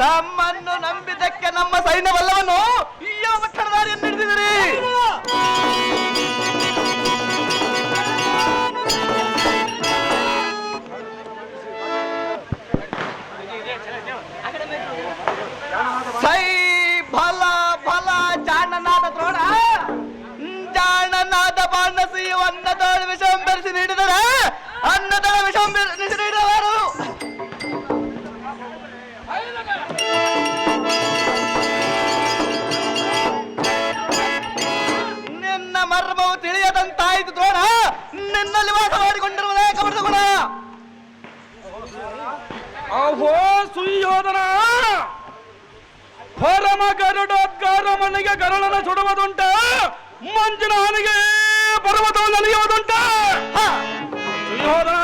ತಮ್ಮನ್ನು ನಂಬಿದ್ದಕ್ಕೆ ನಮ್ಮ ಸೈನ್ಯವಲ್ಲವನ್ನು ಯಾವ ಕಡದಾರಿಯನ್ನು ಹಿಡಿದಿದ್ದೀರಿ? ಸೈ ಬಲ ಬಲ ಜಾಣನಾದ ದ್ರೋಣ, ಜಾಣನಾದ ಬಾಣಸಿ ಅನ್ನದಳ ವಿಷಂಬರಿಸಿ ನೀಡಿದರೆ ಅನ್ನದಳ ವಿಷಂಬರಿಸಿ ನೀಡಲಾರು. ನಿನ್ನ ಮರ್ಮವು ತಿಳಿಯದಂತಾಯಿತು ದ್ರೋಣ. ನಿನ್ನಲ್ಲಿ ವಾಸ ಮಾಡಿಕೊಂಡಿರುವುದೇ ಕಬಡ್ದ ಗುಣ. ಅಹೋ ಸುಯೋಧನ, ಪರಮ ಗರುಡೋದ್ಗಾರ ಮನೆಗೆ ಗರಳನ ಸುಡುವುದುಂಟ, ಮಂಜಿನ ಹನಿಗೆ ಪರ್ವತವನ್ನು ಅಲಿಯುವುದುಂಟ. ಸುಯೋಧನ,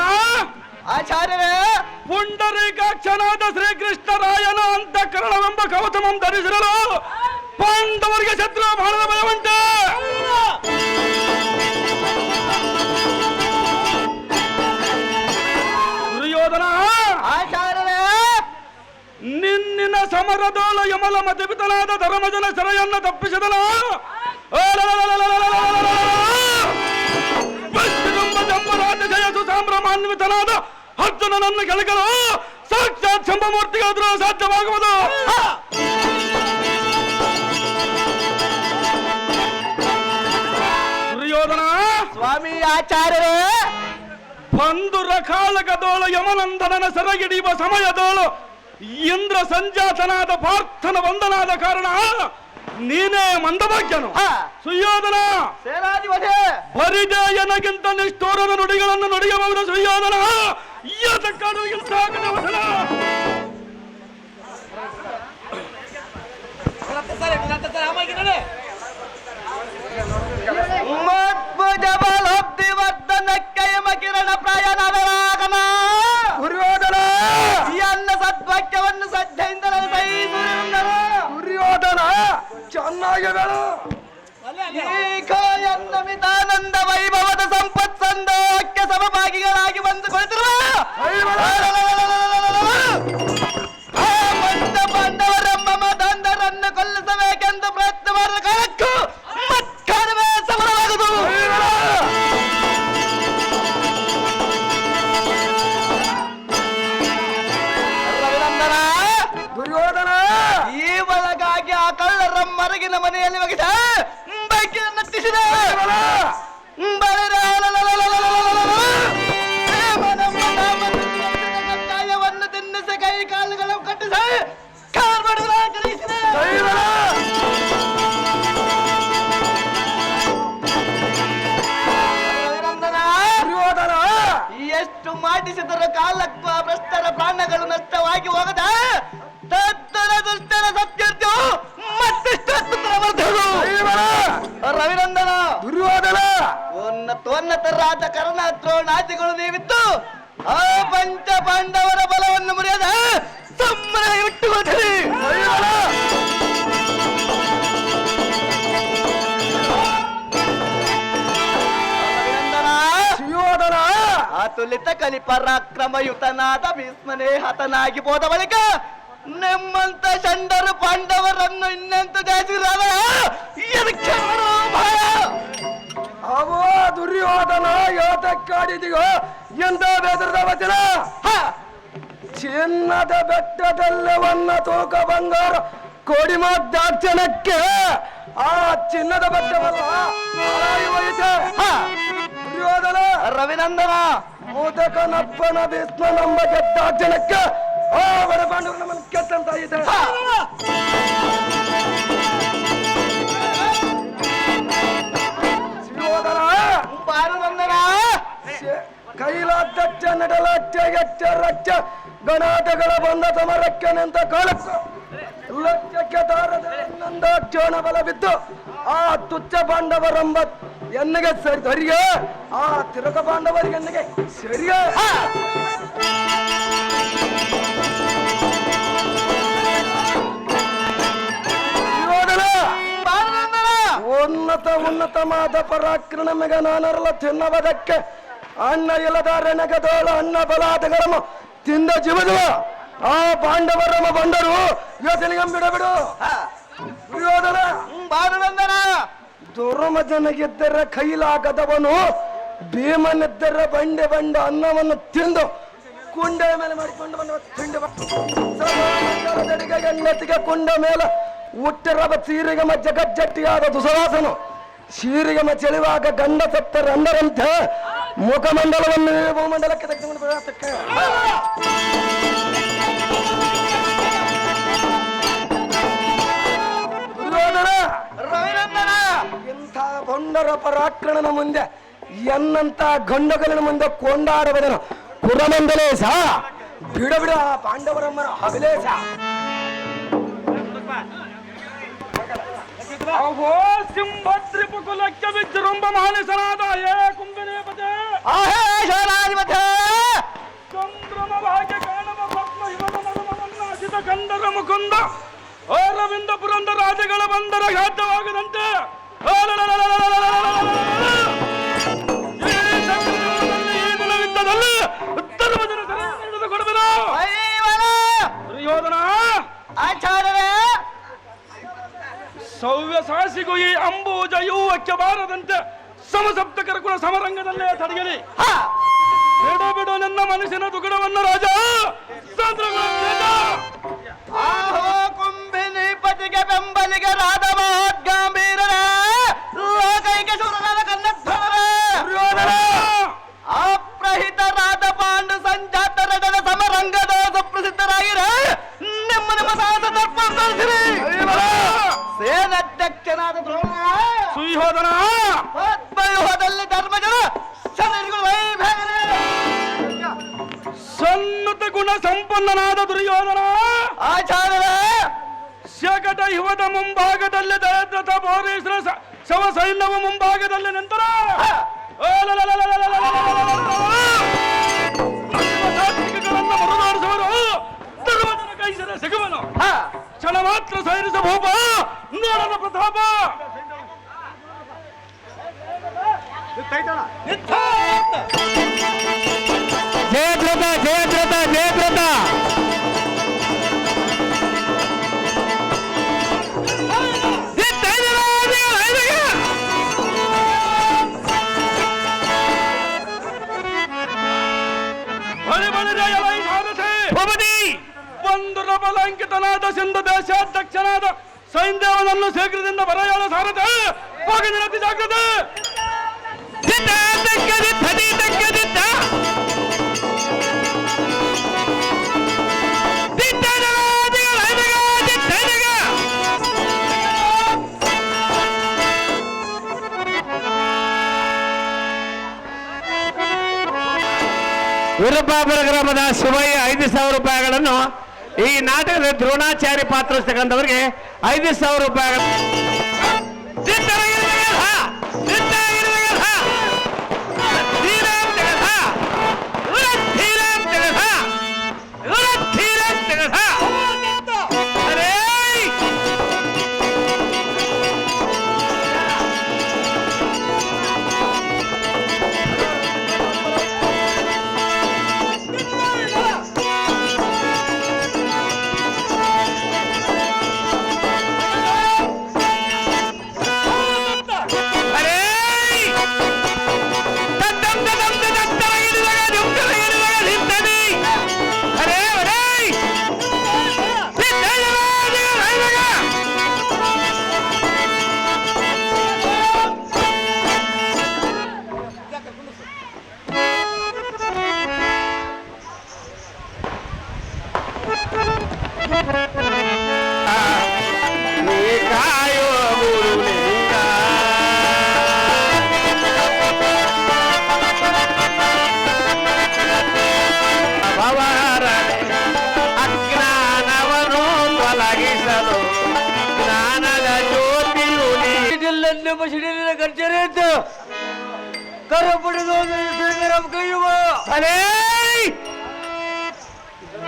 ಆಚಾರ್ಯವೇ, ಪುಂಡರೀಕಾಕ್ಷನಾದ ಶ್ರೀಕೃಷ್ಣರಾಯನ ಅಂತಃಕರಣವೆಂಬ ಕವಚಮಂ ಧರಿಸಿರಲು ಪಾಂಡವರಿಗೆ ಶತ್ರು ಬಾಣದ ಭಯವುಂಟ. ದುರ್ಯೋಧನ, ಆಚಾರ್ಯವೇ, ನಿನ್ನಿನ ಸಮರದೋಳ ಯಮಲ ಮತಿಪಿತನಾದ ಧರ್ಮಜನ ಸೆರೆಯನ್ನು ತಪ್ಪಿಸಿದನು. ಜಯಸು ಸಾಮ್ರಾಮಾನ್ವಿತನಾದ ಅರ್ಜುನನನ್ನು ಗೆಳಗಲು ಸಾಕ್ಷಾತ್ ಶಂಭಮೂರ್ತಿಗಾದರೂ ಸಾಧ್ಯವಾಗುವುದು. ದುರ್ಯೋಧನ, ಸ್ವಾಮಿ ಆಚಾರ್ಯವೇ, ಬಂದು ರಕಾಲಕದೋಳ ಯಮನಂದನನ ಸೆರೆಗಿಡಿಯುವ ಸಮಯದೋಳು ಇಂದ್ರ ಸಂಜಾತನಾದ ಪಾರ್ಥನ ವಂದನಾದ ಕಾರಣ ನೀನೇ ಮಂದಭಾಗ್ಯನು. ಸುಯೋಧನ, ಸೇನಾಧಿಪತಿ, ಪರಿಜಯನಗಿಂತ ನಿಷ್ಠೂರದ ನುಡಿಗಳನ್ನು ನುಡಿಯಬಹುದು. ಸುಯೋಧನ, ಕಿರಣ ಪ್ರಾಯನಾದರಾಗನ ದುರ್ಯೋಧನ, ಎನ್ನ ಸದ್ವಾಕ್ಯವನ್ನು ಸಜ್ಜೆಯಿಂದಲೇ ಸಹಿಸುವುದೆಂದರು. ದುರ್ಯೋಧನ ಚೆನ್ನಾಗಿ ಬೇಡ. ಈಗ ಎನ್ನ ಮಿತಾನಂದ ವೈಭವದ ಸಂಪತ್ ಸಂದೋಕ್ಕೆ ಸಮಭಾಗಿಗಳಾಗಿ ಬಂದು ಕುಳಿತಿರುವ ಮಂದ ಪಾಂಡವರೆಂಬ ಮದಂಧರನ್ನು ಕೊಲ್ಲಿಸಬೇಕೆಂದು ಪ್ರಯತ್ನ ಮಾಡಿದ ಕಾಲಕ್ಕೂ ಮತ್ಕಾರವೇ ಸಫಲವಾಗುವುದು. ದುರ್ಯೋಧನ, ಈ ಒಳಗಾಗಿ ಆ ಕಳ್ಳರ ಮರಗಿನ ಮನೆಯಲ್ಲಿ ಒಗೆದ ಬೈಕಿನ ನಟ್ಟಿಸಿದ ಕಜ್ಜಾಯವನ್ನು ತಿನ್ನಿಸಿ ಕೈ ಕಾಲುಗಳನ್ನು ಕಟ್ಟಿಸಿ ಕಾರ್ಬಾಡುಗಳ ಕಲಿಸಿದ. ದುರ್ಯೋಧನ, ಎಷ್ಟು ಮಾಡಿಸಿದರೂ ಕಾಲಕ್ಕೂ ಆ ಭ್ರಷ್ಟರ ಪ್ರಾಣಗಳು ನಷ್ಟವಾಗಿ ಹೋಗದ ತತ್ತರ ದುಷ್ಟರ ಸತ್ಯರ್ಥ್ಯು ಮತ್ತಿಷ್ಟು ರವಿನಂದನ. ದುರ್ಯೋಧನ, ಉನ್ನತೋನ್ನತ ರಾಜ ಕರ್ಣ ದ್ರೋಣಾದಿಗಳು ನೀವಿತ್ತು ಆ ಪಂಚ ಪಾಂಡವರ ಬಲವನ್ನು ಮುರಿಯದ ಸಂಭ್ರಮ ಇಟ್ಟುಕೊಳ್ಳಿ. ಸುಯೋಧನ, ಅತುಲಿತ ಕಲಿ ಪರಾಕ್ರಮಯುತನಾದ ಭೀಷ್ಮನೇ ಹತನಾಗಿ ಹೋದ ಬಳಿಕ ನಿಮ್ಮಂತ ಚಂಡರು ಪಾಂಡವರನ್ನು ಇನ್ನೆಂತ ಜಾತಿರಾದ ಎದಕ್ಕೆ ಭಯ? ಅವೋ ದುರ್ಯೋಧನ, ಯಾತಕ್ಕಾಡಿದೆಯೋ ಎಂದ ಬೆದರದ ವಚನ. ಚಿನ್ನದ ಬೆಟ್ಟದಲ್ಲವನ್ನ ತೂಕ ಬಂಗಾರ ಕೋಡಿ ಮಾದಾಕ್ಷಣಕ್ಕೆ ಆ ಚಿನ್ನದ ಬೆಟ್ಟವಲ್ಲ ದುರ್ಯೋಧನ. ರವಿನಂದನ, ಮೋದಕನಪ್ಪನ ಭೀಷ್ಮ ನಂಬ ಗೆದ್ದಾಕ್ಷಣಕ್ಕೆ ಆ ಬಡಪಾಂಡವರು ನಮ್ಮನ್ನು ಕೆಟ್ಟಂತ ಇದೆ. ಸುಯೋಧನ, ಕೈಲಾಧ್ಯಕ್ಷ ನಡಲಾಚ್ಯ ಎಚ್ಚ ರಚ್ಚ ಗಣಾಟಗಳ ಬಂದ ಸಮರಕ್ಕೆ ನಿಂತ ಕಾಲಕ್ಕೂ ಲಕ್ಷ್ಯಕ್ಕೆ ದಾರದ ನಂದಾಕ್ಷೋಣ ಬಲ ಬಿದ್ದು ಆ ತುಚ್ಛ ಪಾಂಡವರೆಂಬ ಎನ್ನಿಗೆ ಸರಿಯೇ, ಆ ತಿರುಗ ಪಾಂಡವರಿಗೆ ಎನ್ನಿಗೆ ಸರಿಯೇ. ಉನ್ನತವಾದ ಪರಾಕ್ರಮಗ ನಾನರಲ ತಿನ್ನವದಕ್ಕೆ ಅನ್ನ ಇಲ್ಲದ ರಣಗದೋಳ ಅನ್ನ ಬಲಾದಗಳಮ್ಮ ತಿಂದ ಜೀವದುವ ಆ ಪಾಂಡವರ ಬಂದರು ಯೋಚನೆಗೆ ಬಿಡಬಿಡು. ದುರ್ಯೋಧನ ಬಾರುನಂದನ ದುರ್ಮಜನ ಗೆದ್ದರ ಕೈಲಾಗದವನು ಭೀಮನೆದ್ದರ ಬಂಡೆ ಬಂಡ ಅನ್ನವನ್ನು ತಿಂದು ಕುಂಡೆ ಮೇಲೆ ಮಾಡಿಕೊಂಡು ಬಂದ ತಿಂಡಿ ಗಣ್ಣತಿಗೆ ಕುಂಡ ಮೇಲೆ ಹುಟ್ಟಿರಬ ಸೀರಿಗಮ ಜಗಜ್ಜಟ್ಟಿಯಾದ ದುಸವಾಸನು ಶೀರಿಗಮ ಚೆಳುವಾಗ ಗಂಡ ಸತ್ತರ ಅಂದರಂತೆ ಮುಖಮಂಡಲವನ್ನು ಭೂಮಂಡಲಕ್ಕೆ ತೆಗೆದುಕೊಂಡು ಬರತಕ್ಕ ರವಿನಂದನ ಇಂಥ ಬಂಡರ ಪರಾಕ್ರಣನ ಮುಂದೆ ಎನ್ನಂತ ಗಂಡಗಲಿನ ಮುಂದೆ ಕೊಂಡಾಡುವುದನು ಕುರಮಂಡಲೇಶ ಬಿಡ ಬಿಡ ಪಾಂಡವರಮ್ಮನ ಅಭಿಲೇಷ. ಅಹೋ ಸಿಂಹದ್ರಿಪು ಕುಲಕ್ಕೆ ವಿಜೃಂಭ ಮಾನಸನಾದ ಏ ಕುಂಭನೇಪತೆ ಚಂದ್ರಮ ಭಾಗ್ಯ ಕಾಣವ ಪದ್ಮ ಹಿಮದ ಮನಮನ್ನಾಸಿತ ಕಂದರ ಮುಕುಂದ ಅರವಿಂದ ಪುರಂದ ರಾಜಗಳ ಬಂದರ ಘಾತವಾಗದಂತೆ ಈ ದಿನವಿದ್ದದಲ್ಲಿ ಧರ್ಮಜನ ಸರ ಕೊಡಬೇರು ದುರ್ಯೋಧನ ಆಚಾರ್ಯರೇ ಸೌವ್ಯ ಸಾಹಸಿಗೂ ಈ ಅಂಬೂಜ ಯೂವಕ್ಕೆ ಬಾರದಂತೆ ಸಮಸಪ್ತಕರ ಕುಲ ಸಮರಂಗದಲ್ಲೇ ತಡೆಯಲಿ. ಬಿಡು ಬಿಡು ನನ್ನ ಮನಸ್ಸಿನ ದುಗುಡವನ್ನು ರಾಜ. ಆಹೋ ಕುಂಭಿನಿಪತಿಗೆ ಬೆಂಬಲಿಗೆ ರಾಧ ಮಹದ್ಗಾಂಭೀರರೇ ಲೋಕೈಕೆ ಶೂರನಾದ ಕನ್ನಡ್ಧರರೇ ಅಪ್ರಹಿತರಾದ ಪಾಂಡು ಸಂಜಾತರಡದ ಸಮರಂಗದ ಸುಪ್ರಸಿದ್ಧರಾಗಿರೆ ನಿಮ್ಮ ನಿಮ್ಮ ಸಾಹಸ ದರ್ಪ ತೋರಿಸಿರಿ. ಸೇನಾಧ್ಯಕ್ಷನಾದ ದ್ರೋಣ ಸುಯೋಧನ ಪದ್ಮವ್ಯೂಹದಲ್ಲಿ ಧರ್ಮಜನ ಶರೀರಗಳು ವೈಭವನೆ ಸನ್ನತ ಗುಣ ಸಂಪನ್ನನಾದ ದುರ್ಯೋಧನ ಆಚಾರ್ಯರೇ ಶಕಟ ಯುವದ ಮುಂಭಾಗದಲ್ಲಿ ದಯದ್ರಥ ಬೋಧೇಶ್ವರ ಶವ ಸೈನ್ಯವ ಮುಂಭಾಗದಲ್ಲಿ ನಿಂತರ ಮರುನಾಡಿಸುವರು ಧರ್ಮಜನ ಕೈಸರ ಸಿಗುವನು ಕ್ಷಣ ಮಾತ್ರ ಸೈರಿಸ ಭೂಪ ನೋಡನ ಪ್ರತಾಪ. ಜಯದ್ರಥ ಜಯದ್ರಥ ಜಯದ್ರಥ ಒಂದು ಬಲಾಂಕಿತನಾದ ಸಿಂಧು ದೇಶಾಧ್ಯಕ್ಷನಾದ ಸೈನ್ಯವನ್ನು ಶೀಘ್ರದಿಂದ ಬರೆಯಾಳ ಸಾರದೆ ಹೋಗಿ ನಿರತಿ ಜಾಗ್ರತೆ. ವೀರಪಾಪುರ ಗ್ರಾಮದ ಶಿವಯ್ಯ 5,000 ರೂಪಾಯಿಗಳನ್ನು ಈ ನಾಟಕದ ದ್ರೋಣಾಚಾರ್ಯ ಪಾತ್ರಸ್ತಕ್ಕಂಥವರಿಗೆ 5,000 ರೂಪಾಯಿಗಳು.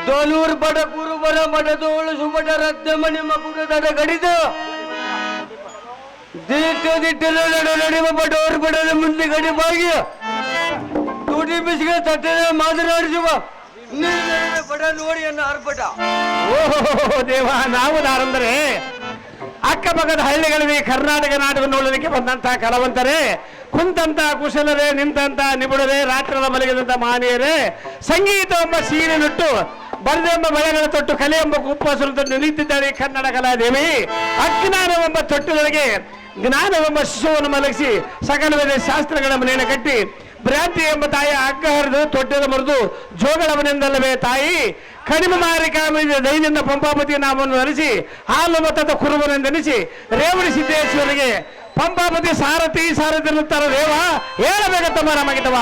ದೋಲೂರ್ ಬಡ ಕುರುಬರ ಮಠದೋಳು ಸುಮಠ ರತ್ನಮಣಿ ಮಕುಟದ ಗಡಿದು ದಿಟ್ಟಿನ ನಡಿಮ ಬಡವರು ಬಡದ ಮುಂದೆ ಗಡಿಮಾಗಿ ತುಟಿ ಬಿಸಿಗೆ ತಟ್ಟೆ ಮಾತನಾಡಿಸುವ ಬಡ ನೋಡಿ ಅನ್ನೋ ಆರ್ಭಟ. ಓಹೋ ದೇವ, ನಾವು ದಾರಂದರೆ ಅಕ್ಕಪಕ್ಕದ ಹಳ್ಳಿಗಳಿಗೆ ಕರ್ನಾಟಕ ನಾಟಕ ನೋಡಲಿಕ್ಕೆ ಬಂದಂತಹ ಕಲಾವಂತರೇ, ಕುಂತಂತ ಕುಶಲರೇ, ನಿಂತಂತ ನಿಪುಣರೇ, ರಾತ್ರದ ಮಲಗಿದಂತ ಮಾನಿಯರೇ, ಸಂಗೀತ ಎಂಬ ಸೀರೆ ನುಟ್ಟು ಬರದೆಂಬ ಬಳೆಗಳ ತೊಟ್ಟು ಕಲೆ ಎಂಬ ಕುಪ್ಪಸರು ತೊಟ್ಟು ನಿಂತಿದ್ದಾರೆ ಕನ್ನಡ ಕಲಾದೇವಿ. ಅಜ್ಞಾನವೆಂಬ ತೊಟ್ಟುಗಳಿಗೆ ಜ್ಞಾನವೆಂಬ ಶಿಶುವನ್ನು ಮಲಗಿಸಿ ಸಕಲ ವೇದ ಶಾಸ್ತ್ರಗಳ ಮನೆಯನ್ನು ಕಟ್ಟಿ ಭ್ರಾಂತಿ ಎಂಬ ತಾಯಿ ಹಗ್ಗ ಹರಿದು ತೊಟ್ಟದ ಮರೆದು ಜೋಗಳವನೆಂದಲ್ಲವೇ ತಾಯಿ ಕಡಿಮೆ ಮಾರಿ ಕಾಮಿದ ದೈನ್ಯದ ಪಂಪಾಪತಿಯ ನಾಮವನ್ನು ಹರಿಸಿ ಹಾಲು ಮತದ ಕುರುಬನೆಂದೆನಿಸಿ ರೇವಣಿ ಸಿದ್ದೇಶ್ವರಿಗೆ ಪಂಪಾಪತಿ ಸಾರಥಿ ಸಾರಥಿರುತ್ತಾರ ದೇವ ಹೇಳಬೇಕತ್ತಮ್ಮ ನಮಗಿತವ.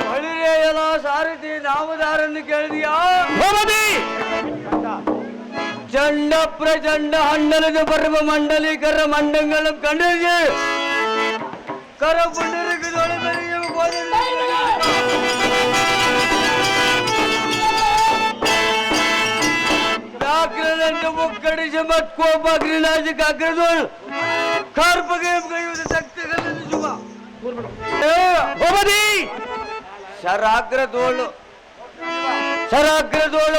ಬಳಿರೇ ಎಲ್ಲ ಸಾರಥಿ ನಾಮದಾರನ್ನು ಕೇಳಿದೆಯಾ? ಚಂಡ ಪ್ರಚಂಡ ಹಂಡಲದ ಪರ್ವ ಮಂಡಲೀಕರ ಮಂಡಂಗಳಂ ಕಂಡಿದೆ ಕರ ಪುಂಡರಿಕದೊಳೆ ಬೆರೆಯುವ ದಾಖಲೆಂದು ಮುಕ್ಕಡಿಸಿ ಮತ್ಕೋಪಾಗ್ರಿನಾಜಿಕ ಅಗ್ರದೋಳು ಕಾರ್ಪಗೆ ಕೈಯುವುದು ಶಕ್ತಿಗಳನ್ನು ಶುಭ ಶರಾಗ್ರದೋಳು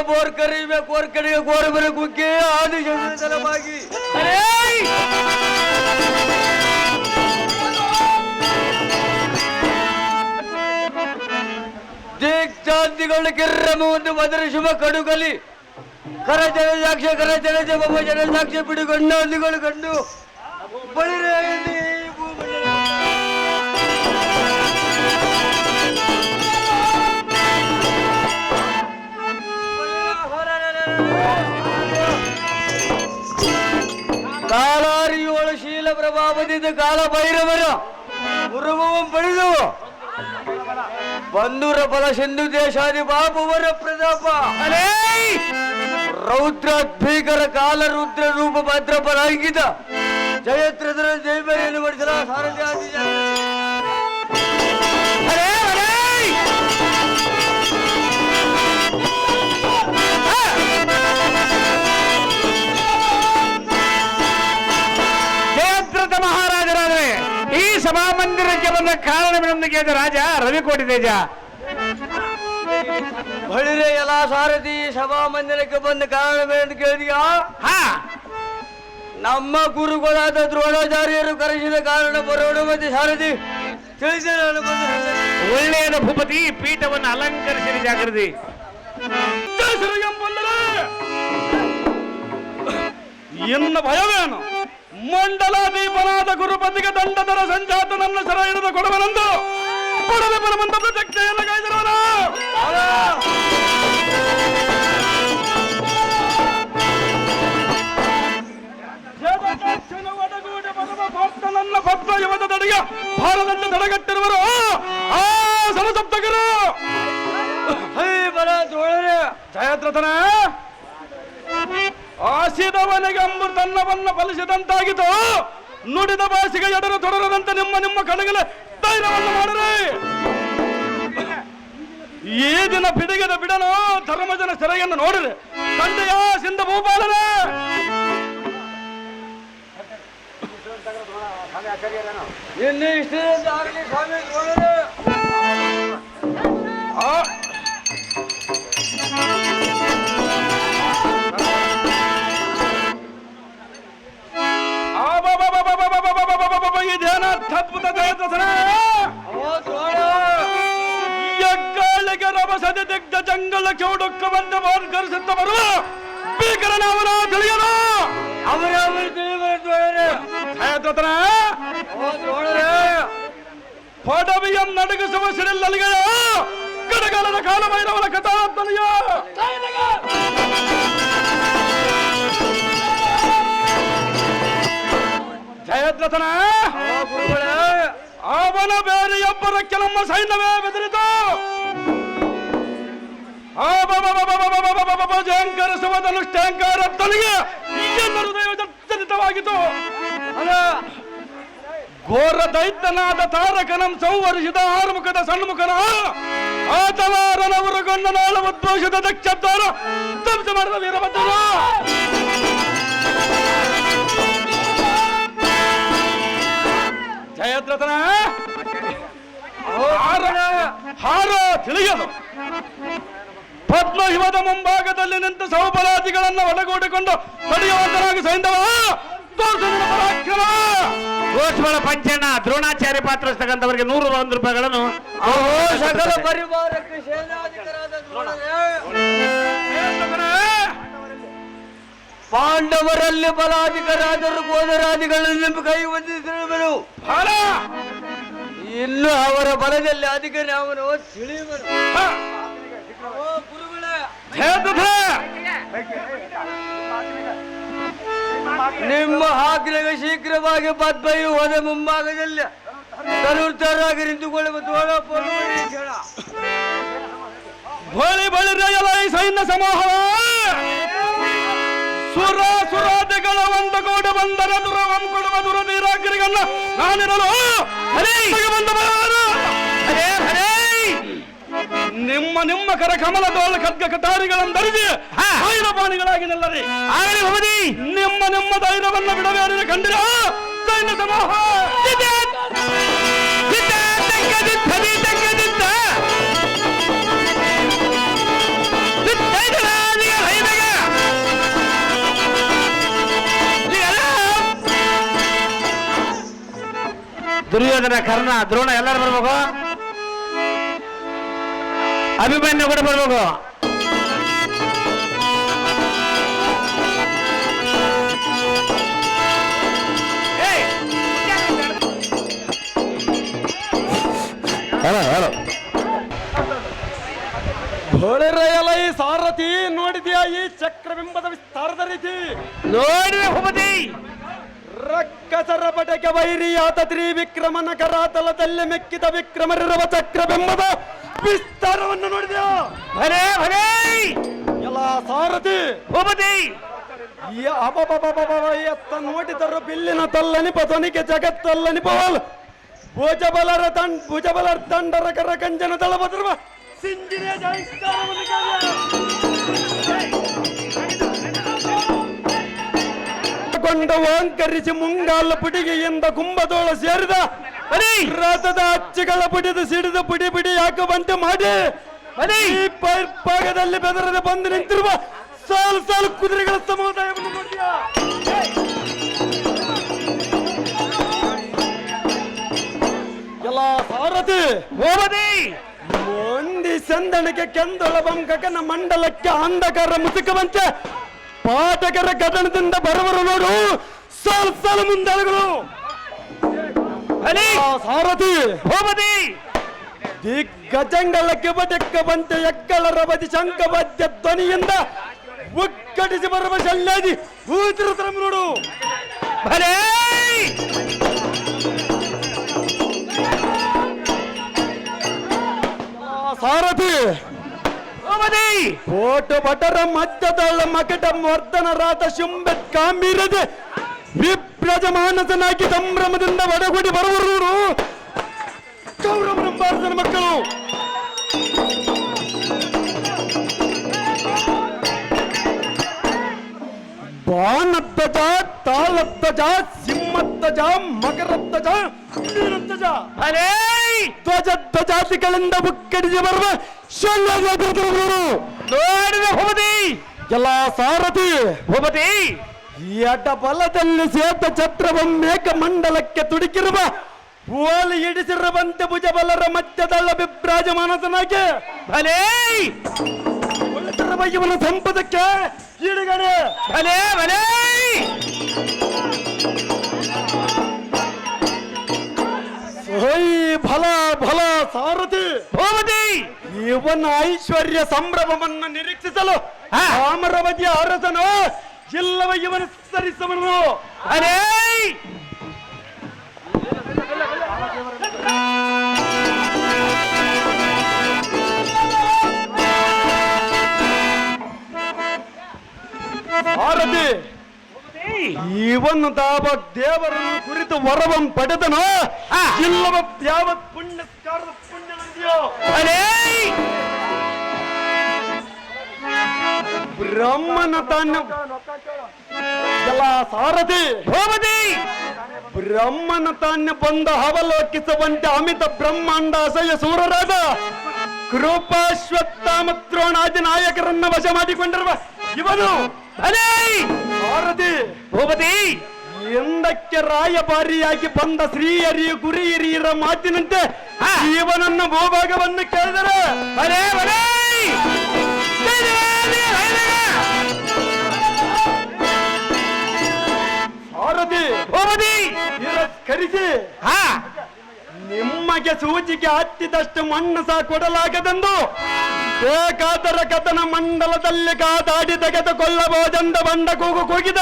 ಬೋರ್ ಕರೀಬೇಕು ಓರ್ ಕಡೆಗೆ ಗೋರಬರ ಕುಕ್ಕೆ ಆದಿಶಲವಾಗಿ ದೀಕ್ಷಾಂತಿಗಳು ಕಿರ್ರಮ ಒಂದು ಮದರ ಶುಭ ಕಡುಗಲಿ ಕರ ಜನಸಾಕ್ಷಿ ಕರ ಜನಸಾಕ್ಷಿ ಬಿಡುಗಣ್ಣ ಅಂದಿಗಳು ಕಂಡು ಬಳಿರೇ ಕಾಲಾರಿಯೋಳ ಶೀಲ ಪ್ರಭಾವದಿಂದ ಕಾಲ ಭೈರವರ ಉರುವಂ ಪಡೆದವು ಬಂಧುರ ಬಲ ಸಿಂಧು ದೇಶಾದಿ ಬಾಬುವರ ಪ್ರತಾಪ ರೌದ್ರಾದ್ಭೀಕರ ಕಾಲ ರುದ್ರ ರೂಪ ಭದ್ರ ಪರಾಂಗಿತ ಜಯತ್ರದ್ರ ಜೈಬರಿಯನ್ನು ಮಾಡಿಸಲ ಸಾರಥಿ ಆದಿ ಮಹಾರಾಜರಾದರೆ ಈ ಸಭಾಮಂದಿರಕ್ಕೆ ಬಂದ ಕಾರಣವೆಂದು ರಾಜ ರವಿಕೋಟಿ ತೇಜ. ಬಳಿರೆ ಎಲ್ಲ ಸಾರಥಿ ಸಭಾಮಂದಿರಕ್ಕೆ ಬಂದ ಕಾರಣವೆಂದು ಕೇಳಿದೆಯಾ? ನಮ್ಮ ಗುರುಗಳಾದ ದ್ರೋಣಾಚಾರ್ಯರು ಕರೆಸಿದ ಕಾರಣ ಬರೋಣ ಮತ್ತೆ ಸಾರಥಿ ತಿಳಿದ ಒಳ್ಳೆಯದ ಭೂಪತಿ ಪೀಠವನ್ನು ಅಲಂಕರಿಸಿದ ಜಾಗೃತಿ ಎನ್ನ ಭಯವೇನು? ಮಂಡಲಾದೀಪನಾದ ಗುರುಪತಿಗೆ ದಂಡದರ ಸಂಜಾತ ನನ್ನ ಸರ ಹಿಡಿದು ಕೊಡುವನೆಂದು ಕೊಡದೆ ಬರುವಂತ ಪ್ರತ್ಯಕ್ಷೆಯನ್ನು ಕೈದಿರುವನು. ಒಡಗೂಡಿ ಬರುವ ಭಕ್ತ ನನ್ನ ಭಕ್ತ ಯುವದ ದಡಿಗೆ ಭಾರದಂತೆ ತಡೆಗಟ್ಟಿರುವರು ಆ ಸಮಸಪ್ತಕರು ಜಯದ್ರಥನ ಆಸಿದವನಿಗೆ ಅಮೃತನ್ನವನ್ನು ಫಲಿಸಿದಂತಾಗಿತ್ತು. ನುಡಿದ ಭಾಷೆಗೆ ಎಡರು ತೊಡರದಂತೆ ನಿಮ್ಮ ಕಣಗಳ ಧೈರ್ಯವನ್ನು ಮಾಡಿರಿ. ಈ ದಿನ ಬಿಡಿಗದ ಬಿಡನು ಧರ್ಮಜನ ಸೆರೆಯನ್ನು ನೋಡಿರಿ. ತಂದೆಯ ಸಿಂಧ ಭೂಪಾಲನೆ ಎಲ್ಲಿ ಇಷ್ಟ ಆಗಲಿ ಸ್ವಾಮಿ ನೋಡಿರಿ. ಅದ್ಭುತ ಜಯದ್ರಥನ ಎಗ್ಗಾಳಿಗೆ ರಭಸದ ದಿಗ್ಧ ಜಂಗಲ ಚೌಡಕ್ಕವನ್ನು ಮಾರ್ಗರಿಸುತ್ತ ಬರುವ ಭೀಕರನ ಅವರ ತಿಳಿಯನು. ಜಯದ್ರಥನ ಪಡವಿಯಂ ನಡಗಿಸುವ ಸಿಡಿಲಲ್ಲಿಗೆಯ ಗಡಗಲನ ಕಾಲಭೈರವನ ಕಥಾತ್ಮನೆಯ ಜಯದ್ರಥನ ಅವನ ಬೇರೆಯೊಬ್ಬರಕ್ಕೆ ನಮ್ಮ ಸೈನ್ಯವೇ ಬೆದರಿತು. ಜಯಂಕರಿಸುವುದನುಷ್ಠಂಕಾರ ತನಗೆ ಈಗೆಲ್ಲ ಹೃದಯ ಜರ್ಜರಿತವಾಗಿತ್ತು. ಘೋರ ದೈತ್ಯನಾದ ತಾರಕನಂ ಸಂವರಿಸಿದ ಆರುಮುಖದ ಸಣ್ಮುಖನ ಆತವಾರನವರುಗೊಂಡ ನಾಳು ಉದ್ಘೋಷದ ದಕ್ಷದ್ವಾರ ಧ್ವಂಸ ಮಾಡಿದ ವೀರಭದ್ರನು. ಜಯದ್ರಥನ ಹಾರ ತಿಳಿಯದು. ಪದ್ಮ ರತ್ನ ಹಿಮದ ಮುಂಭಾಗದಲ್ಲಿ ನಿಂತು ಸೌಬಲಾದಿಗಳನ್ನು ಒಳಗೂಡಿಕೊಂಡು ತಡೆಯುವಂತರಾಗಿ ಸೈಂಧವ ತೋರಿಸು ನಿನ್ನ ಪರಾಕ್ರಮ. ಘೋಷಬಲ ಪಂಚಣ್ಣ ದ್ರೋಣಾಚಾರ್ಯ ಪಾತ್ರಸ್ತಕ್ಕಂಥವರಿಗೆ 101 ರೂಪಾಯಿಗಳನ್ನು ಅಹೋ ಸಕಲ ಪರಿವಾರಕ್ಕೆ ಸೇನಾಧಿಕರಾದ ಪಾಂಡವರಲ್ಲಿ ಬಲಾಧಿಕರಾದರು ಗೋದರಾದಿಗಳನ್ನು ನಿಮ್ಮ ಕೈ ವಂದಿಸಿರುವರು. ಫಲ ಇನ್ನು ಅವರ ಬಲದಲ್ಲಿ ಅಧಿಕಾರಿ ಅವನು ತಿಳಿಯುವನು. ನಿಮ್ಮ ಆಜ್ಞೆಗೆ ಶೀಘ್ರವಾಗಿ ಬದ್ಧಯು ಹೋದ ಮುಂಭಾಗದಲ್ಲಿ ತರುತ್ತರಾಗಿ ನಿಂತುಕೊಳ್ಳುವ ತೋಳ ಬಳಿ ಬಳಿರೆಯಲ ಈ ಸೈನ್ಯ ಸಮೂಹವ ಸುರಾದಿಗಳ ಒಂದಗೂಡು ಬಂದರ ದುರವಂ ಕೊಡುವ ದುರ ನೀರಾಕರಿಗನ್ನ ನಾನಿರಲು ನಿಮ್ಮ ಕರ ಕಮಲದೋಳ ಖಡ್ಗ ಕಟಾರಿಗಳನ್ನು ಧರಿಸಿ ಆಯುಧಪಾಣಿಗಳಾಗಿ ನಿಲ್ಲರಿ. ನಿಮ್ಮ ಧೈರ್ಯವನ್ನು ಬಿಡಬೇರೆ ಕಂಡಿರ ಸೈನ್ಯ ಸಮೂಹ ದುರ್ಯೋಧನ ಕರ್ಣ ದ್ರೋಣ ಎಲ್ಲರೂ ಬರ್ಬೇಕು. ಅಭಿಮನ್ಯು ಕೂಡ ಬರ್ಬೇಕು. ಹೊಳೆರೆಯಲ ಈ ಸಾರಥಿ ನೋಡಿದ್ಯಾ ಈ ಚಕ್ರಬಿಂಬದ ವಿಸ್ತಾರದ ರೀತಿ ನೋಡಿದೆ ಭೂಪತಿ. ರಕ್ಕಸರ ಪಟಕೆ ವೈರಿಯಾತ ತ್ರಿವಿಕ್ರಮನ ಕರಾತಲದಲ್ಲಿ ಮೆಕ್ಕಿದ ವಿಕ್ರಮರಿರುವ ಚಕ್ರಬಿಂಬದ ವಿಸ್ತಾರವನ್ನು ನೋಡಿದ್ಯಾ? ಭಲೇ ಭಲೇ ಎಲ್ಲ ಸಾರಥಿ ಭೂಪತಿ. ಎತ್ತ ನೋಡಿದರು ಬಿಲ್ಲಿನ ತಲ್ಲನಿಪ ಧ್ವನಿಗೆ ಜಗತ್ತಲ್ಲನಿಪವಲ್ ಭುಜಬಲರ ತಂಡರ ಕರ ಕಂಜನ ದಳಭದ್ರವ ಸಿಂಜಿನ ಜಯಸ್ಕಾರವನ್ನು ಕೊಂಡ ಓಂಕರಿಸಿ ಮುಂಗಾಲ ಪುಡಿಗೆಯಿಂದ ಕುಂಭದೋಳ ಸೇರಿದ ರಥದ ಅಚ್ಚುಗಳ ಪುಡಿದು ಸಿಡಿದು ಪುಡಿ ಪುಡಿ ಹಾಕುವಂತೆ ಮಾಡಿ ಈ ಭಾಗದಲ್ಲಿ ಬೆದರದೆ ಬಂದು ನಿಂತಿರುವ ಸಾಲು ಸಾಲು ಕುದುರೆಗಳ ಸಮುದಾಯವನ್ನು ನೋಡಿದ್ಯಾ? ಎಲ್ಲ ಸಾರಥಿ ಭೂಪತಿ. ಒಂದಿ ಸಂದಣಿಗೆ ಕೆಂದೊಳ ಬಂಕನ ಮಂಡಲಕ್ಕೆ ಅಂಧಕಾರ ಮುಸುಕವಂತೆ ಪಾಠಕರ ಗದನದಿಂದ ಬರುವರು ನೋಡು ಸಾಲು ಸಾಲು ಮುಂದಾಳುಗಳು. ಸಾರಥಿ ಭೂಪತಿ. ದಿಗ್ಗಜಂಗಳಕ್ಕೆ ಬಟಕ್ಕ ಬಂತೆ ಎಕ್ಕಳರ ಬದಿ ಶಂಖಬದ್ಯ ಧ್ವನಿಯಿಂದ ಉಕ್ಕಟಿಸಿ ಬರುವ ಶಲ್ಯಾದಿ ಊತಿರುತ್ತರ ನೋಡು. ಭಲೇ ಸಾರಥಿ ಭೂಪತಿ. ಕೋಟ ಭಟರ ಮಧ್ಯದಳ ಮಕಟ ವರ್ಧನರಾದ ಶುಂಭತ್ ಕಾಂಬೀರದೆ ವಿಪ್ರಜಮಾನಸನಾಗಿ ಸಂಭ್ರಮದಿಂದ ಒಡಗೂಡಿ ಬರುವರು ಕೌರವರಂಬಾರದನ ಮಕ್ಕಳು. ಬಾಣಧ್ವಜ ತಾಳಧ್ವಜ ಸಿಂಹಧ್ವಜ ಮಕರಧ್ವಜ ನೀರಧ್ವಜ ಭಲೇ ಧ್ವಜಾತಿಗಳಿಂದ ಉಕ್ಕಡಿಸಿ ಬರುವ ಶಲ್ಯಗಳು ನೋಡಿದೆ ಭೂಪತಿ. ಎಲ್ಲ ಸಾರಥಿ ಭೂಪತಿ. ಎಡ ಬಲದಲ್ಲಿ ಸೇತ ಛತ್ರವನ್ನೇಕ ಮಂಡಲಕ್ಕೆ ತುಡುಕಿರುವ ಓಲಿ ಇಡಿಸಿರುವಂತೆ ಭುಜಬಲರ ಮಧ್ಯದಲ್ಲ ವಿಭ್ರಾಜಮಾನಸನಾಗಿ ಭಲೇ ಉಳಿದಿರುವ ಇವನ ಸಂಪದಕ್ಕೆ ಈಡುಗಡೆ. ಭಲೇ ಭಲೇ ಫಲ ಫಲ ಸಾರಥಿ ಭೂಪತಿ. ಇವನ ಐಶ್ವರ್ಯ ಸಂಭ್ರಮವನ್ನು ನಿರೀಕ್ಷಿಸಲು ಅಮರವತಿಯ ಅರಸನು ಇಲ್ಲವ ಇವನ ಸರಿಸವನು. ಭಲೇ ಸಾರಥಿ ಇವನು ತಾವ ದೇವರನ್ನು ಕುರಿತು ವರವಂ ಪಡೆದನು ಇಲ್ಲವ ಯಾವ ಪುಣ್ಯಸ್ಕಾರದ ಪುಣ್ಯ ನಂದಿಯೋ. ಭಲೇ ಬ್ರಹ್ಮನ ತಾನ ಎಲ್ಲ ಸಾರಥಿ ಭೂಪತಿ. ಬ್ರಹ್ಮನ ತಾನ್ಯ ಬಂದ ಅವಲೋಕಿಸುವಂತೆ ಅಮಿತ ಬ್ರಹ್ಮಾಂಡ ಅಸಹ್ಯ ಸೂರರಾದ ಕೃಪಾಶ್ವತ್ಥಾಮ ದ್ರೋಣಾದಿ ನಾಯಕರನ್ನ ವಶ ಮಾಡಿಕೊಂಡಿರುವ ಇವನು ಸಾರಥಿ ಭೂಪತಿ ಎಂದಕ್ಕೆ ರಾಯಭಾರಿಯಾಗಿ ಬಂದ ಶ್ರೀಹರಿಯ ಗುರಿ ಹಿರಿಯರ ಮಾತಿನಂತೆ ಇವನನ್ನ ಭೂಭಾಗವನ್ನು ಕೇಳಿದರೆ ಸಾರಥಿ ಭೂಪತಿ ತಿರಸ್ಕರಿಸಿ ನಿಮಗೆ ಸೂಚಿಗೆ ಹತ್ತಿದಷ್ಟು ಮಣ್ಣು ಸಹ ಕೊಡಲಾಗದೆಂದು ಬೇಕಾದರ ಕಥನ ಮಂಡಲದಲ್ಲಿ ಕಾದಾಡಿ ತೆಗೆದುಕೊಳ್ಳಬಹುದೆಂದು ಬಂಡ ಕೂಗು ಕೂಗಿದ.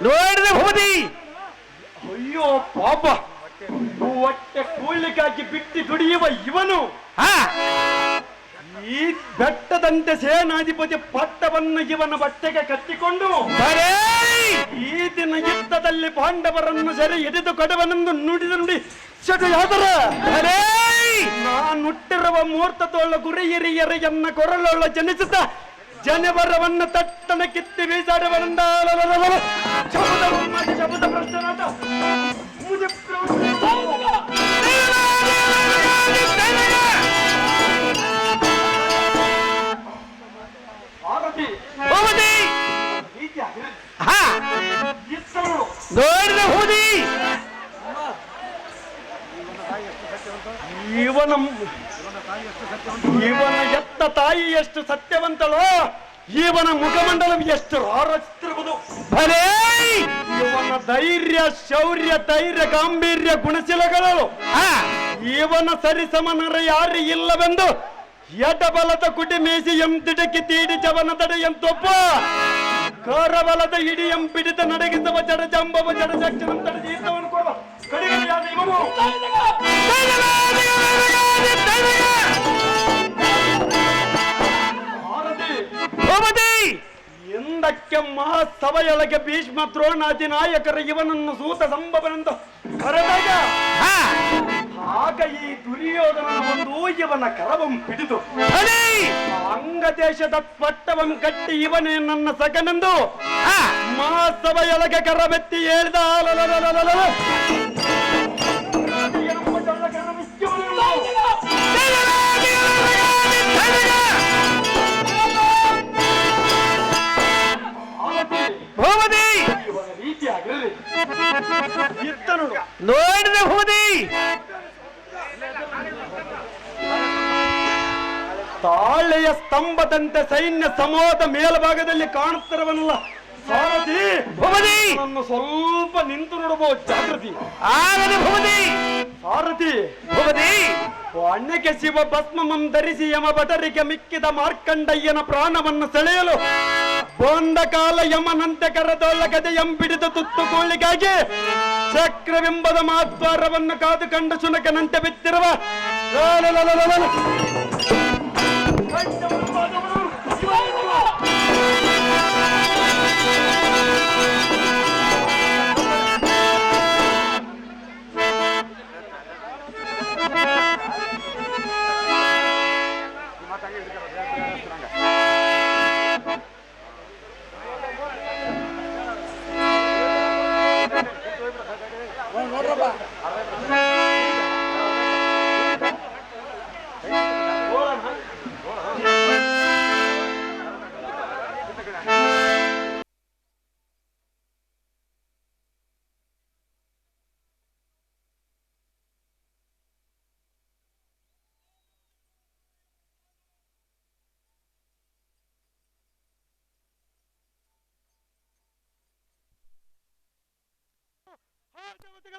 ನೋಡಿದೆ ಭೂಪತಿ. ಅಯ್ಯೋ ಪಾಪ, ಹೊಟ್ಟೆ ಕೂಲಿಗಾಗಿ ಬಿಟ್ಟು ದುಡಿಯುವ ಇವನು ಈ ಬೆಟ್ಟದಂತೆ ಸೇನಾಧಿಪತಿ ಪಟ್ಟವನ್ನು ಇವನ ಬಟ್ಟೆಗೆ ಕಟ್ಟಿಕೊಂಡು ಈ ದಿನ ಯುದ್ಧದಲ್ಲಿ ಪಾಂಡವರನ್ನು ಸೆರೆ ಹಿಡಿದು ಕೊಡುವನೆಂದು ನುಡಿದ ನುಡಿ ಯಾದರ ನಾನುಟ್ಟಿರುವ ಮುಹೂರ್ತದೊಳ್ಳ ಗುರಿ ಹಿರಿಯರಿಯನ್ನ ಕೊರಲೊಳ್ಳ ಜನಿಸುತ್ತ ಜನವರವನ್ನು ತಟ್ಟನ ಕಿತ್ತಿ ಬೀಸಾಡುವರಿಂದ ಶಬ್ದ ಪ್ರಶ್ನಾಟ ನೋಡಿದ ಭೂಪತಿ. ಇವನ ಎತ್ತ ತಾಯಿ ಎಷ್ಟು ಸತ್ಯವಂತಳೋ ಇವನ ಮುಖಮಂಡಲ ಎಷ್ಟು ರಾರಚಿತ್ತಿರುವುದು. ಇವನ ಧೈರ್ಯ ಶೌರ್ಯ ಧೈರ್ಯ ಗಾಂಭೀರ್ಯ ಗುಣಶೀಲಗಳು ಇವನ ಸರಿಸಮನರ ಯಾರು ಇಲ್ಲವೆಂದು ಎಡಬಲದ ಕುಟಿ ಮೇಸಿ ಎಂತಿಡಕಿ ತೀಡಿ ಜವನ ತಡೆಯಂತೊಬ್ಬ ಕರಬಲದ ಹಿಡಿಯಂ ಪಿಡಿತ ನಡೆಗಿಸವ ಜಡ ಜಂಬವ ಜಡ ಜಕ್ಷಣ ತಡೆದವನು ಕೊಡುವ ಕಡೆಯಾದ ಇವನು ಎಂದಕ್ಕೆ ಮಹಾಸಭೆಯೊಳಗೆ ಭೀಷ್ಮ ದ್ರೋಣಾದಿ ನಾಯಕರ ಇವನನ್ನು ಸೂತ ಸಂಭವನೆಂದು ಕರೆದಾಗ ಆಗ ಈ ದುರ್ಯೋಧನ ಒಂದು ಇವನ ಕರವಂ ಹಿಡಿದು ಅಂಗ ದೇಶದ ಪಟ್ಟವಂ ಕಟ್ಟಿ ಇವನೇ ನನ್ನ ಸಗನೆಂದು ಮಹಾಸಭೆಯೊಳಗೆ ಕರವೆತ್ತಿ ಹೇಳಿದ. ನೋಡಿದ ಭೂಪತಿ. ತಾಳೆಯ ಸ್ತಂಭದಂತೆ ಸೈನ್ಯ ಸಮೂಹದ ಮೇಲ್ಭಾಗದಲ್ಲಿ ಕಾಣುತ್ತಿರುವನಲ್ಲ ಸಾರಥಿ ಭೂಪತಿ. ಸ್ವಲ್ಪ ನಿಂತು ನೋಡಬಹುದು ಜಾಗೃತಿ. ಆಗದೆ ಭೂಪತಿ. ಸಾರಥಿ ಭೂಪತಿ. ಅಣ್ಣಕ್ಕೆ ಶಿವ ಭಸ್ಮಂ ಧರಿಸಿ ಯಮ ಭಟರಿಗೆ ಮಿಕ್ಕಿದ ಮಾರ್ಕಂಡಯ್ಯನ ಪ್ರಾಣವನ್ನು ಸೆಳೆಯಲು ಬಂದ ಕಾಲ ಯಮನಂತೆ ಕರೆದೊಳ್ಳ ಗದೆಯಂ ಬಿಡಿದ ತುತ್ತುಕೋಳಿಗಾಗಿ ಚಕ್ರಬಿಂಬದ ಮಾತ್ವಾರವನ್ನು ಕಾದು ಕಂಡು ಶುನಕನಂತೆ ಬಿತ್ತಿರುವ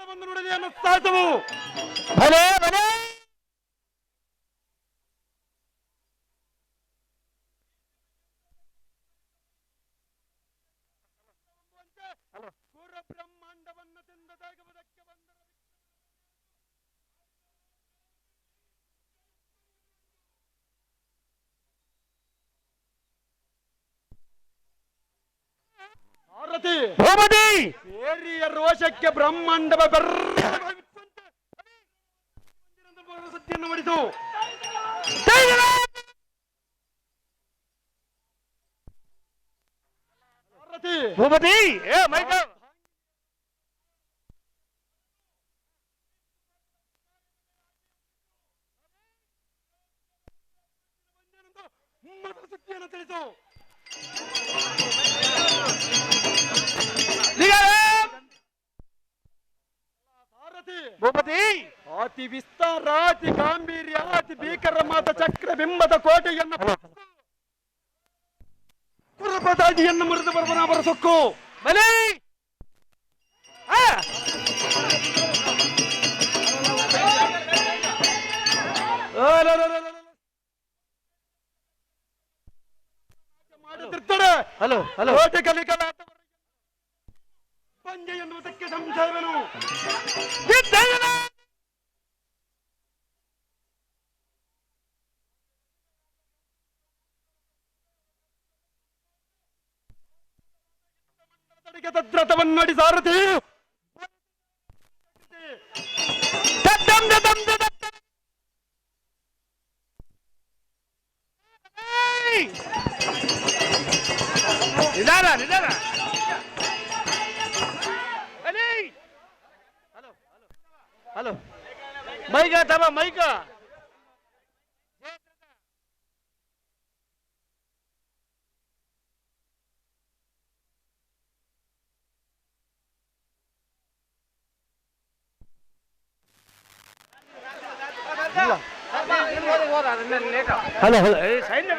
ಬಂದು ನೋಡಲಿ ಅನ್ನಿಸ್ತಾಯಿತವು. ಭಲೆ ಭಲೆ. ಬ್ರಹ್ಮಾಂಡವನ್ನು ತಿಂದದಾಗುವುದಕ್ಕೆ ಬಂದ ಸಾರಥಿ ಭೂಪತಿ. ಬೇರಿಯ ರೋಷಕ್ಕೆ ಬ್ರಹ್ಮಾಂಡವ ಸುದ್ದಿಯನ್ನು ಮಾಡಿತು. ಭೂಪತಿ ಏ ಮೈಕ ಸುದ್ದಿಯನ್ನು ತಿಳಿತು. ಭೂಪತಿ ಅತಿ ವಿಸ್ತಾರ, ಅತಿ ಗಾಂಭೀರ್ಯ, ಅತಿ ಭೀಕರವಾದ ಚಕ್ರ ಬಿಂಬದ ಕೋಟೆಯನ್ನು ಕುರುಪದಾಜಿಯನ್ನು ಮುರಿದು ಬರುವನ ಅವರ ಸೊಕ್ಕು ಬಲಿ ಮಾಡುತ್ತಿರ್ತಾರೆ. ಹಲೋ ಹಲೋ ಕೋಟೆ ಕಲಿಕಲ ಪಂಜೆ ಎನ್ನುವುದಕ್ಕೆ ಸಂಶಯವೇನು? ತದ್ರಥವನ್ನು ನೋಡಿ ಸಾರಥಿ ನಿಧಾನ ನಿಧಾನ. ಹಲೋ ಮೈಗ ತಮ್ಮ ಮೈಕ ಹಲೋ ಹಲೋ ಸೈನ್ಯ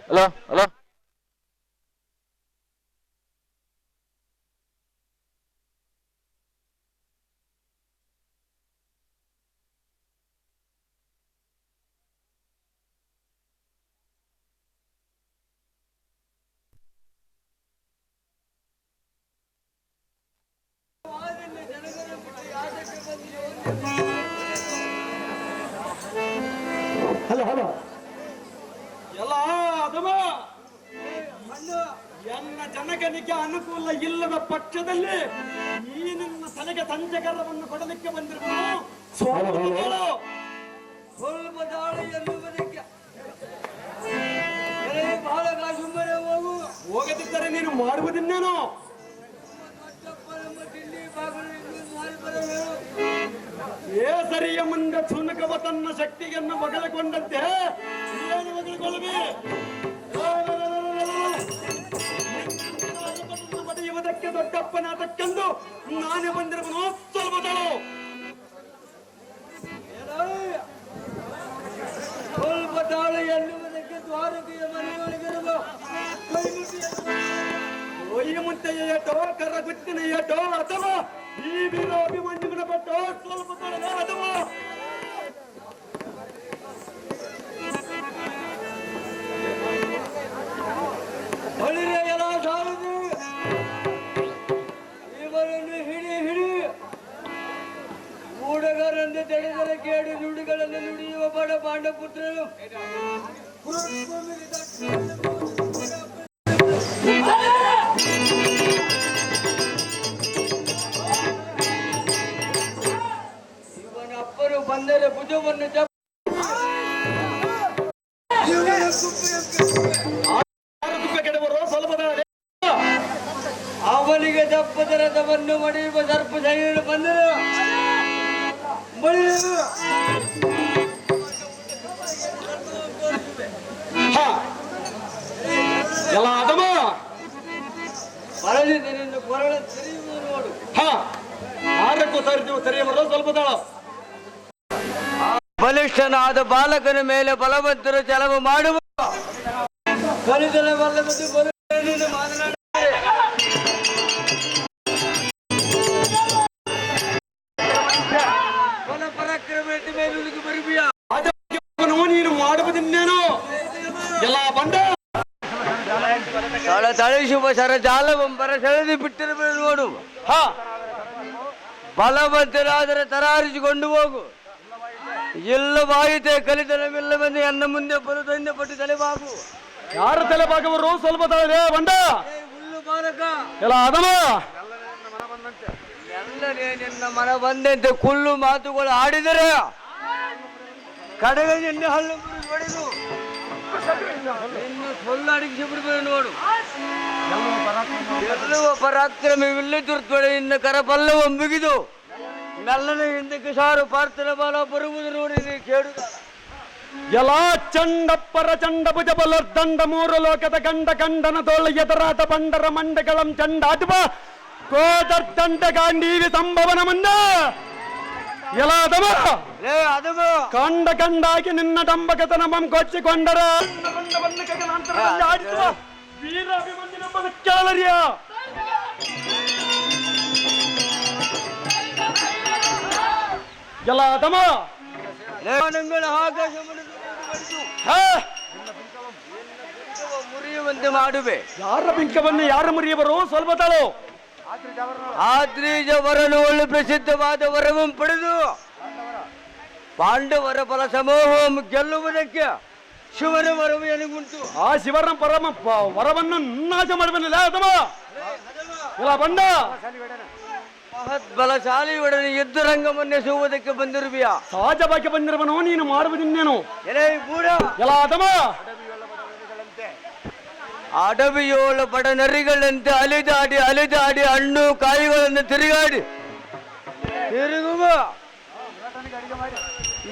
ಹಲೋ ಹಲೋ ಹಲೋ ಹಲೋ ಎಲ್ಲ ಅದಮ ಎನ್ನ ಜನಗನಿಗೆ ಅನುಕೂಲ ಇಲ್ಲದ ಪಕ್ಷದಲ್ಲಿ ಈ ನಿಮ್ಮ ತಲೆಗೆ ಸಂಚಕರವನ್ನು ಕೊಡಲಿಕ್ಕೆ ಬಂದಿರುವುದು ಸ್ವಲ್ಪ ದಾಳಿ ಎನ್ನುವುದಕ್ಕೆ ಬಹಳ ಸುಮ್ಮನೆ ಹೋಗದಿದ್ದರೆ ನೀನು ಮಾಡುವುದಿನ್ನೇನು? ಸರಿಯ ಮುಂದೆ ಸುನಕವ ತನ್ನ ಶಕ್ತಿಯನ್ನು ಬಗಲಕೊಂಡಂತೆ ಏನು ಬಗಲಕೊಳ್ಳಬಿ ಬಡಿಯುವುದಕ್ಕೆ ದೊಡ್ಡಪ್ಪನಾದಕ್ಕೆಂದು ನಾನೇ ಬಂದಿರುವನು. ಸ್ವಲ್ಪ ತಾಳು ಸ್ವಲ್ಪ ತಾಳು ಎನ್ನುವುದಕ್ಕೆ ದ್ವಾರಕೆಯ ಮನೆಯೊಳಗಿರುವ ಕೊಯ್ಯ ಮುತ್ತೆಯ ಏಟೋ ಕರಗುತ್ತಿನ ಏಟೋ ಅಥವಾ ಈ ವೀರಾಭಿಮನ್ಯುವಿನ ಪಟ್ಟು ಸ್ವಲ್ಪ ತಾಳು ಅಥವಾ ಪುತ್ರರು ಇವನ ಅಪ್ಪರು ಬಂದರೆ ಭುಜವನ್ನು ಅವನಿಗೆ ದಪ್ಪದ ರಥವನ್ನು ಮಡಿಯುವ ಸರ್ಪ ಸೈನ್ಯ ಬಂದರು ಎಲ್ಲ ಅದಮ ಬರಲಿದ್ದನೆಂದು ಕೊರಳ ತೆರೆಯುವುದು ನೋಡು. ಆರಕ್ಕೂ ತೆರೆಯುವರು ಸ್ವಲ್ಪ ತಾಳ. ಬಲಿಷ್ಠನಾದ ಬಾಲಕನ ಮೇಲೆ ಬಲವಂತರು ಚಲವು ಮಾಡುವ ಕಲಿತನ ಬಲ್ಲಬಹುದು ಬಲು ಮಾತನಾಡುತ್ತಾರೆ. ಬಲ ಪರಾಕ್ರಮ ಮೇಲೆ ಉಳಿದು ಬರುವಿಯ ನೀನು ಮಾಡುವುದಿನ್ನೇನು ಎಲ್ಲ ಬಂಡ ತಳಿಸುವ ಸರಜಾಲವಂಬರ ಸೆಳೆದು ಬಿಟ್ಟಿರಬೇಕು ನೋಡು. ಬಲವಂತರಾದರೆ ತರಾರಿಸಿಕೊಂಡು ಹೋಗು. ಇಲ್ಲವಾಯಿತೆ ಕಲಿತನವಿಲ್ಲವೆಂದು ಎನ್ನ ಮುಂದೆ ಬರು ದಂಡ ಪಟ್ಟು ತಲೆಬಾಗು. ಯಾರು ತಲೆಬಾಗುವರು ಸ್ವಲ್ಪ ತಾಳೆ ಬಂಡ ಹುಲ್ಲು ಬಾಲಕ ಎಲ್ಲ ಅದಮ ಎಲ್ಲರೇ ನಿನ್ನ ಮನ ಬಂದಂತೆ ಕುಳ್ಳು ಮಾತುಗಳು ಆಡಿದರೆ ಕಡೆಗೆ ನಿನ್ನ ಹಲ್ಲು ಹೊಡೆದು ಇನ್ನು ಸೊಲ್ಲು ಅಡಗಿಸಿ ಬಿಡ್ಬೇಕು ನೋಡು. ಗೆಲ್ಲುವ ಪರಾಕ್ರಮವಿಲ್ಲದಿರುತ್ತೊಡೆ ಇನ್ನ ಕರಪಲ್ಲವ ಮುಗಿದು ಮೆಲ್ಲನೆ ಹಿಂದಕ್ಕೆ ಸಾರು ಪಾರ್ಥನ ಬಾಲ ಬರುವುದು ನೋಡಿ ಕೇಳುದ. ಎಲ್ಲ ಚಂಡಪ್ಪರ ಚಂಡ ಭುಜ ಬಲರ್ದಂಡ ಮೂರು ಲೋಕದ ಗಂಡ ಗಂಡನ ತೋಳ ಎದರಾಟ ಬಂಡರ ಮಂಡಗಳಂ ಚಂಡ ಅಟ್ಬ ಕೋದರ್ದಂಡ ಗಾಂಡೀವಿ ಸಂಭವನ ಮುಂದ ಎಲ್ಲ ಅದಮ ಕಂಡ ಕಂಡಾಗಿ ನಿನ್ನ ಡಂಬಕತನ ಮಂ ಕೊಚ್ಚಿಕೊಂಡರ ವೀರ ಅಭಿಮನ್ಯುನೆಂಬುದು ಕೇಳರಿಯ ಎಲ್ಲ ಅದಮ ಆಕಾಶ ಮುರಿಯುವಂತೆ ಮಾಡುವೆ. ಯಾರ ಬಿಂಕವನ್ನು ಯಾರು ಮುರಿಯುವರು ಸ್ವಲ್ಪ ತಾಳು. ಆದ್ರೀಜ ವರನು ಒಳ್ಳೆ ಪ್ರಸಿದ್ಧವಾದ ವರವನ್ನು ಪಡೆದು ಪಾಂಡವರ ಫಲ ಸಮೂಹಂ ಗೆಲ್ಲುವುದಕ್ಕೆ ಶಿವನ ವರವು ಎನಗುಂಟು. ಆ ಶಿವನ ವರವನ್ನು ನಾಶ ಮಾಡಬಲ್ಲ ಅಥವಾ ಇಲ್ಲ ಬಂದ ಮಹತ್ ಬಲಶಾಲಿ ಒಡನೆ ಯುದ್ಧ ರಂಗವನ್ನೆಸುವುದಕ್ಕೆ ಬಂದಿರುವಿಯಾ? ಸಹಜವಾಗಿ ಬಂದಿರುವನು ನೀನು ಮಾಡುವುದಿನ್ನೇನು ಎಲೆ ಗೂಢ ಎಲ್ಲ ಅಥವಾ ಅಡವಿಯೋಳ ಬಡ ನರಿಗಳಂತೆ ಅಲಿದಾಡಿ ಅಲಿದಾಡಿ ಹಣ್ಣು ಕಾಯಿಗಳನ್ನು ತಿರುಗಾಡಿ ತಿರುಗುವ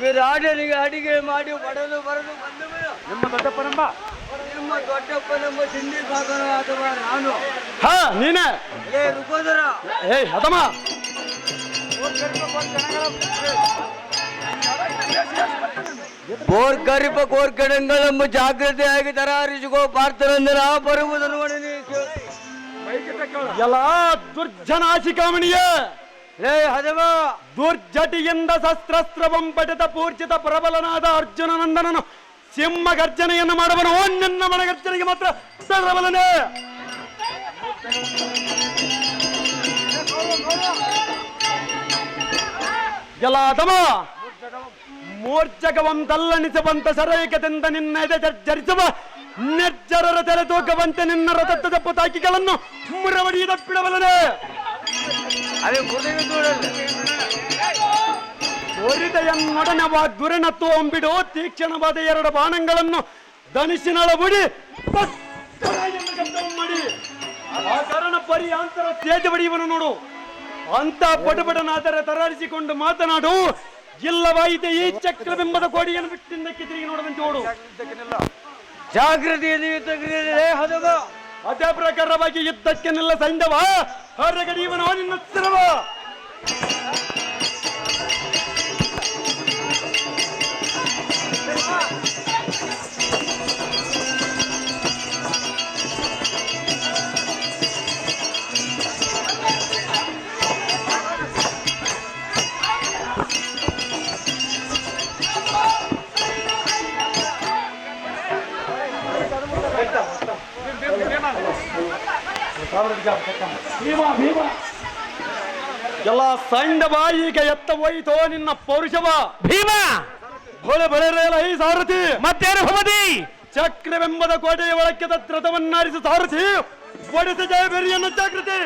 ವಿರಾಟನಿಗೆ ಅಡಿಗೆ ಮಾಡಿ ಬಡಲು ಬರಲು ಬಂದವರು ನಿಮ್ಮ ದೊಡ್ಡಪ್ಪನೆಂಬ ತಿಂಡಿ ಸಾಗರ ಅಥವಾ ನಾನು ನೀನೆ ರುಕೋದರ ಅದಮ ಬೋರ್ಕರಿಪ ಕೋರ್ಕಡಂಗಳೆಂಬ ಜಾಗೃತಿಯಾಗಿ ತರಾರಿಸಿಕೋ ಪಾರ್ಥರಂದರ ಬರುವುದನ್ನು ಎಲ್ಲ ದುರ್ಜನಾಶಿಕಾಮಣಿಯ ಹದವ ದುರ್ಜಟಿಯಿಂದ ಶಸ್ತ್ರಸ್ತ್ರವಂ ಪಠಿತ ಪೂರ್ಜಿತ ಪ್ರಬಲನಾದ ಅರ್ಜುನನಂದನನು ಸಿಂಹ ಗರ್ಜನೆಯನ್ನು ಮಾಡುವನು. ನಿನ್ನ ಮನಗರ್ಜನೆಗೆ ಮಾತ್ರ ಪ್ರಬಲನೇ. ಎಲ್ಲ ಅದಮ ಮೂರ್ಛಕವಂ ತಲ್ಲಣಿಸುವಂತ ಸರೈಕದಿಂದ ನಿನ್ನ ಎದೆ ಜರ್ಜರಿಸುವ ನಿರ್ಜರರ ತೆರೆ ತೂಕವಂತೆ ನಿನ್ನ ರಥದ ತಪ್ಪು ತಾಕಿಗಳನ್ನು ಮುರವಡಿಯದ ಬಿಡಬಲ್ಲನೆ. ತ್ವರಿತೆಯನ್ನೊಡನೆ ದುರನತ್ತು ಅಂಬಿಡು ತೀಕ್ಷಣವಾದ ಎರಡು ಬಾಣಗಳನ್ನು ಧನುಷಿನಳ ಬುಡಿ ಮಾಡಿ ಆ ಕಾರಣ ಪರಿಯಾಂತರ ತೇಜ ಬಡಿಯುವನು ನೋಡು. ಅಂತ ಪಟಪಟನಾದರೆ ತರಾರಿಸಿಕೊಂಡು ಮಾತನಾಡು. ಇಲ್ಲವಾಯಿತೆ ಈ ಚಕ್ರಬಿಂಬದ ಕೋಡಿಯನ್ನು ಬಿಟ್ಟಿಂದಕ್ಕೆ ತಿರುಗಿ ನೋಡುವಂತೆ ಓಡು. ಜಾಗೃತಿಯಲ್ಲಿ ಅದೇ ಪ್ರಕಾರವಾಗಿ ಯುದ್ಧಕ್ಕೆ ನಿಲ್ಲ ಸೈಂಧವ ಹೊರಗಡಿಯುವನು ನಿನ್ನ ಸ್ಥಿರವ. ಎಲ್ಲ ಸೈಂಧವ ಈಗ ಎತ್ತ ಹೋಯಿತೋ ನಿನ್ನ ಪೌರುಷವ. ಭೀಮ ಹೊಳೆ ಬಳೆರೆಯಲ್ಲ ಈ ಸಾರಥಿ ಮತ್ತೇನು ಭವತಿ? ಚಕ್ರವೆಂಬದ ಕೋಟೆಯ ಒಳಕ್ಕೆ ರಥವನ್ನಾರಿಸಿ ಸಾರಥಿ ಒಡಿಸಿ ಜಯ ಬೆರಿಯನ್ನು ಜಾಗೃತಿ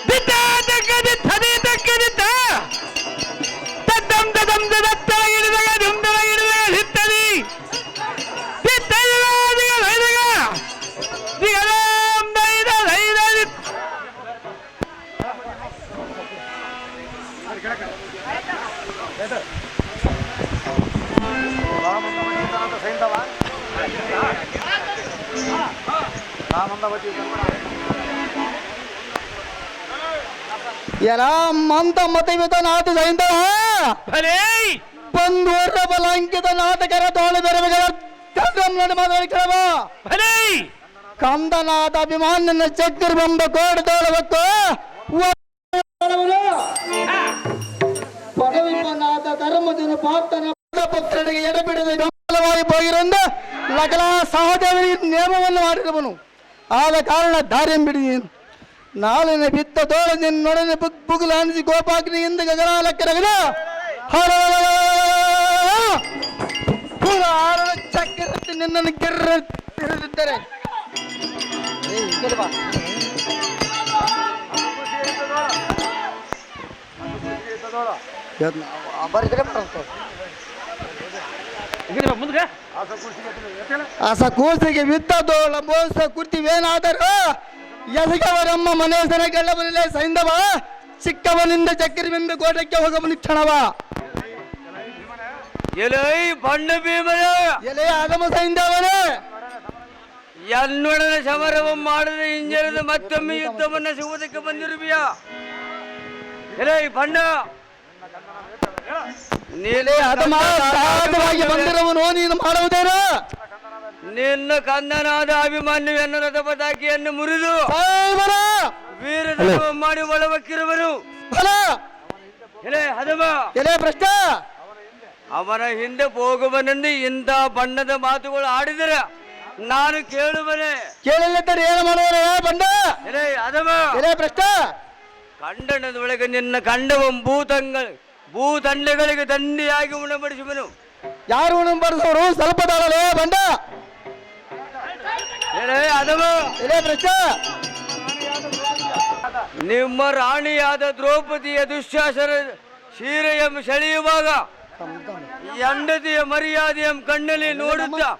ದಿತ್ತ ದಿಕ್ಕ ದಿತ್ತ ದಿತ್ತ ತದ್ದಂ ತದಂ ತದತ್ತಲ ಹಿಡಿದಾಗ ದುಂದಲ ಹಿಡಿದಾಗ ಹಿತ್ತದಿ ದಿತ್ತಲ್ಲ ದಿಗ ಲೈದಗ ದಿಗಲಂ ದೈದ ಲೈದ ఎలా మంత మతవిత నాಥ సైంధవ ಭಲೇ ಬಂಧುವರ ಬಲಾಂಕಿತ ನಾಟಕರ ತೋಳು ಬೆರವೆಗಳ ಚಂದ್ರಮ್ಮನ ಮಾತಾಡಿಕೊಳ್ಳವ ಭಲೇ ಕಂದನಾಥ ಅಭಿಮಾನ ಚಕ್ರ ಬಂದ ಕೋಡ ತೋಳಬೇಕು ಪಡವಿಪನಾಥ ಧರ್ಮಜನ ಪಾತನ ಭಕ್ತರಿಗೆ ಎಡಬಿಡದೆ ಬೆಂಬಲವಾಗಿ ಹೋಗಿರಂದ ಲಕಲ ಸಹದೇವರಿಗೆ ನೇಮವನ್ನು ಮಾಡಿದವನು ಆದ ಕಾರಣ ದಾರಿಯನ್ನು ಬಿಡಿದೀನು ನಾಳಿನ ಬಿತ್ತ ತೋಳ ನಿನ್ನೊಡನೆ ಬುಗುಲು ಅನಿಸಿ ಗೋಪಾಗ್ನಿಯಿಂದ ಗಗನಾಲಕ್ಕೆರಗದ ಚಕ್ರ ನಿನ್ನನ್ನು ಗೆರ್ರ ತಿರುಗಿದ್ದಾರೆ ಮುಂದೆ ಆಸ ಕೂಸಿಗೆ ಬಿತ್ತದೋಳ ಮೋಸ ಕುರ್ತಿವೇನಾದರೂ ಎಸಗವರಮ್ಮ ಮನೇಸನ ಗೆಲ್ಲವನಿಲೆ ಸೈಂಧವ ಚಿಕ್ಕವನಿಂದ ಚಕ್ರವೆಂಬ ಕೋಟಕ್ಕೆ ಹೋಗವನಿ ಕ್ಷಣವ ಎಲೈ ಬಣ್ಣ ಭೀಮನ ಎಲೆ ಆಗಮ ಸೈಂಧವನೇ ಎನ್ನೊಡನ ಸಮರವನ್ನು ಮಾಡದೆ ಹಿಂಜರಿದ ಮತ್ತೊಮ್ಮೆ ಯುದ್ಧವನ್ನು ಸಿಗುವುದಕ್ಕೆ ಬಂದಿರುವಿಯಾ? ಎಲೈ ಬಣ್ಣ ಎಲೆ ಅದಮ ಸಹಜವಾಗಿ ಬಂದಿರುವನು ನೀನು ಮಾಡುವುದೇನು? ನಿನ್ನ ಕಂದನಾದ ಅಭಿಮಾನ್ಯು ಎನ್ನ ರಥ ಪತಾಕಿಯನ್ನು ಮುರಿದು ಸಾಯ್ಬರ! ವೀರ ಮಾಡಿ ಒಳವಕ್ಕಿರುವನು. ಬಲ! ಎಲೆ ಹದಮ ಎಲೆ ಭ್ರಷ್ಟ ಅವನ ಹಿಂದೆ ಹೋಗುವನೆಂದು ಇಂಥ ಬಣ್ಣದ ಮಾತುಗಳು ಆಡಿದರೆ ನಾನು ಕೇಳುವನೆ. ಕೇಳಿಲ್ಲದರೆ ಏನು ಮಾಡುವನು ಬಂಡ? ಎಲೆ ಹದಮ ಎಲೆ ಭ್ರಷ್ಟ ಖಂಡನದೊಳಗೆ ನಿನ್ನ ಖಂಡವಂ ಭೂತಂಡೆಗಳಿಗೆ ದಂಡಿಯಾಗಿ ಉಣಬಡಿಸುವನು. ಯಾರು ಉಣಬಡಿಸೋರು ಸ್ವಲ್ಪ ತಾಳಲೇ ಬಂಡ? ಎಲೆ ಹದಮ ಎಲೆ ಭ್ರಷ್ಟ ನಿಮ್ಮ ರಾಣಿಯಾದ ದ್ರೌಪದಿಯ ದುಶ್ಯಾಸನ ಸೀರೆಯಂ ಸೆಳೆಯುವಾಗ ಹೆಂಡತಿಯ ಮರ್ಯಾದೆಯಂ ಕಣ್ಣಲ್ಲಿ ನೋಡುತ್ತಾ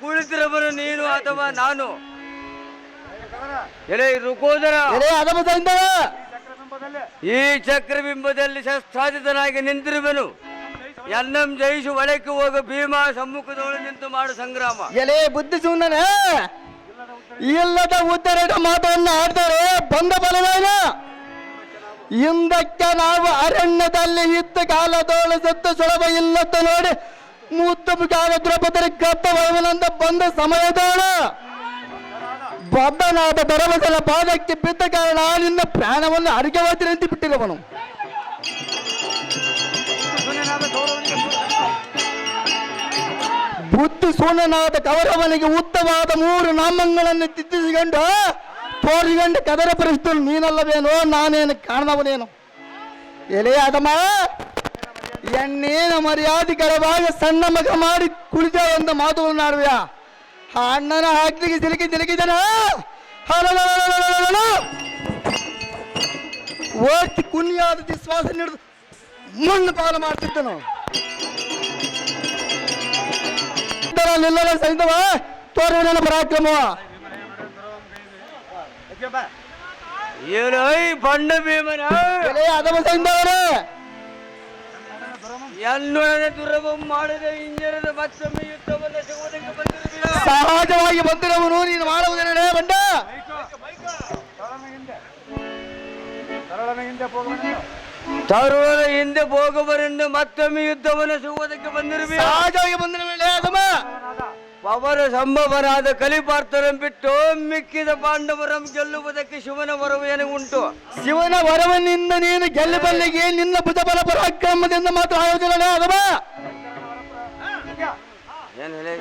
ಕುಳಿತಿರವನು ನೀನು ಅಥವಾ ನಾನು? ಎಲೆ ರುಕೋದರ ಎಲೆ ಅದಮ ಸೈಂಧವ ಈ ಚಕ್ರಬಿಂಬದಲ್ಲಿ ಶಸ್ತ್ರಾಜಿತನಾಗಿ ನಿಂತಿರುವನು. ಎನ್ನಂ ಜಯಿಸು ಒಳಕ್ಕೆ ಹೋಗ ಭೀಮ ಸಮ್ಮುಖದೊಳಗೆ ನಿಂತು ಮಾಡು ಸಂಗ್ರಾಮ. ಎಲೆ ಬುದ್ಧಿ ಸುಮ್ಮನೆ ಇಲ್ಲದ ಉದ್ದರಟ ಮಾತನ್ನ ಆಡ್ತಾರೆ ಬಂದ ಬಲವೇನ ಹಿಂದಕ್ಕೆ ನಾವು ಅರಣ್ಯದಲ್ಲಿ ಇದ್ದ ಕಾಲದೋಳು ಸತ್ತು ಸುಲಭ ಇಲ್ಲದ ನೋಡಿ ಮುದ್ದು ಕಾಲ ದ್ರೌಪದಿ ಗತ್ತ ವೈವನಂದ ಬಂದ ಸಮಯದೋಳು ಬದ್ಧನಾದ ಧರ್ಮಜನ ಪಾದಕ್ಕೆ ಬಿದ್ದ ಕಾರಣ ನಿನ್ನ ಪ್ರಾಣವನ್ನು ಅರಿಗೆವಾತಿ ನಿಂತು ಬಿಟ್ಟಿರುವನು. ಬುದ್ಧಿ ಶೂನ್ಯನಾದ ಕೌರವನಿಗೆ ಉತ್ತಮವಾದ 3 ನಾಮಗಳನ್ನು ತಿದ್ದಿಸಿಕೊಂಡು ತೋರಿಕೊಂಡು ಕದರ ಪರಿಸ್ಥಿತಿ ನೀನಲ್ಲವೇನೋ ನಾನೇನು ಕಾಣದವನೇನು? ಎಲೆ ಅದಮ್ಮ ಎಣ್ಣೇನ ಮರ್ಯಾದೆಕರವಾಗಿ ಸಣ್ಣ ಮಗ ಮಾಡಿ ಕುಳಿತ ಒಂದು ಮಾತುಗಳನ್ನು ಆಡುವ ಆ ಅಣ್ಣನ ಹಾಕ್ಲಿಕ್ಕೆ ತಿರುಗಿದನ ಓಟಿ ಕುಣಿಯಾದ ವಿಶ್ವಾಸ ನೀಡಿದು ಮಣ್ಣು ಪಾಲು ಮಾಡ್ತಿದ್ದನು. ನಿಲ್ಲಲ ಸೈಂಧವ ತೋರುವನ ಪರಾಕ್ರಮವ ಏನೈ ಬಣ್ಣ ಭೀಮನ ಎಲೆ ಅದಮ ಸೈಂಧವರೇ ಎನ್ನೊಡನೆ ದುರವಂ ಮಾಡದೆ ಹಿಂಜರದ ಮತ್ತೊಮ್ಮೆ ಯುದ್ಧವನ್ನು ಸಿಗುವುದಕ್ಕೆ ಬಂದಿರುವಿಯಾ? ಸಹಜವಾಗಿ ಬಂದಿರುವನು ನೀನು ಮಾಡುವುದೇನೇ ಬಂಡ? ತರುವನ ಹಿಂದೆ ಹೋಗುವರೆಂದು ಮತ್ತೊಮ್ಮೆ ಯುದ್ಧವನ್ನು ಸಿಗುವುದಕ್ಕೆ ಬಂದಿರುವಿಯಾ? ಸಹಜವಾಗಿ ಬಂದಿರುವೇ ಅದಮ ಅವರ ಸಂಭವನಾದ ಕಲಿಪಾರ್ಥರಂ ಬಿಟ್ಟು ಮಿಕ್ಕಿದ ಪಾಂಡವರಂ ಗೆಲ್ಲುವುದಕ್ಕೆ ಶಿವನ ವರವು ಉಂಟು. ಶಿವನ ವರವನಿಂದ ನೀನು ಗೆಲ್ಲಬಲ್ಲಿಗೆ ನಿನ್ನ ಭುಜಬಲ ಪರಾಕ್ರಮದಿಂದ ಮಾತ್ರ ಆಯೋಜನೆ ಅದಮ ಏನು ಹೇಳಿ?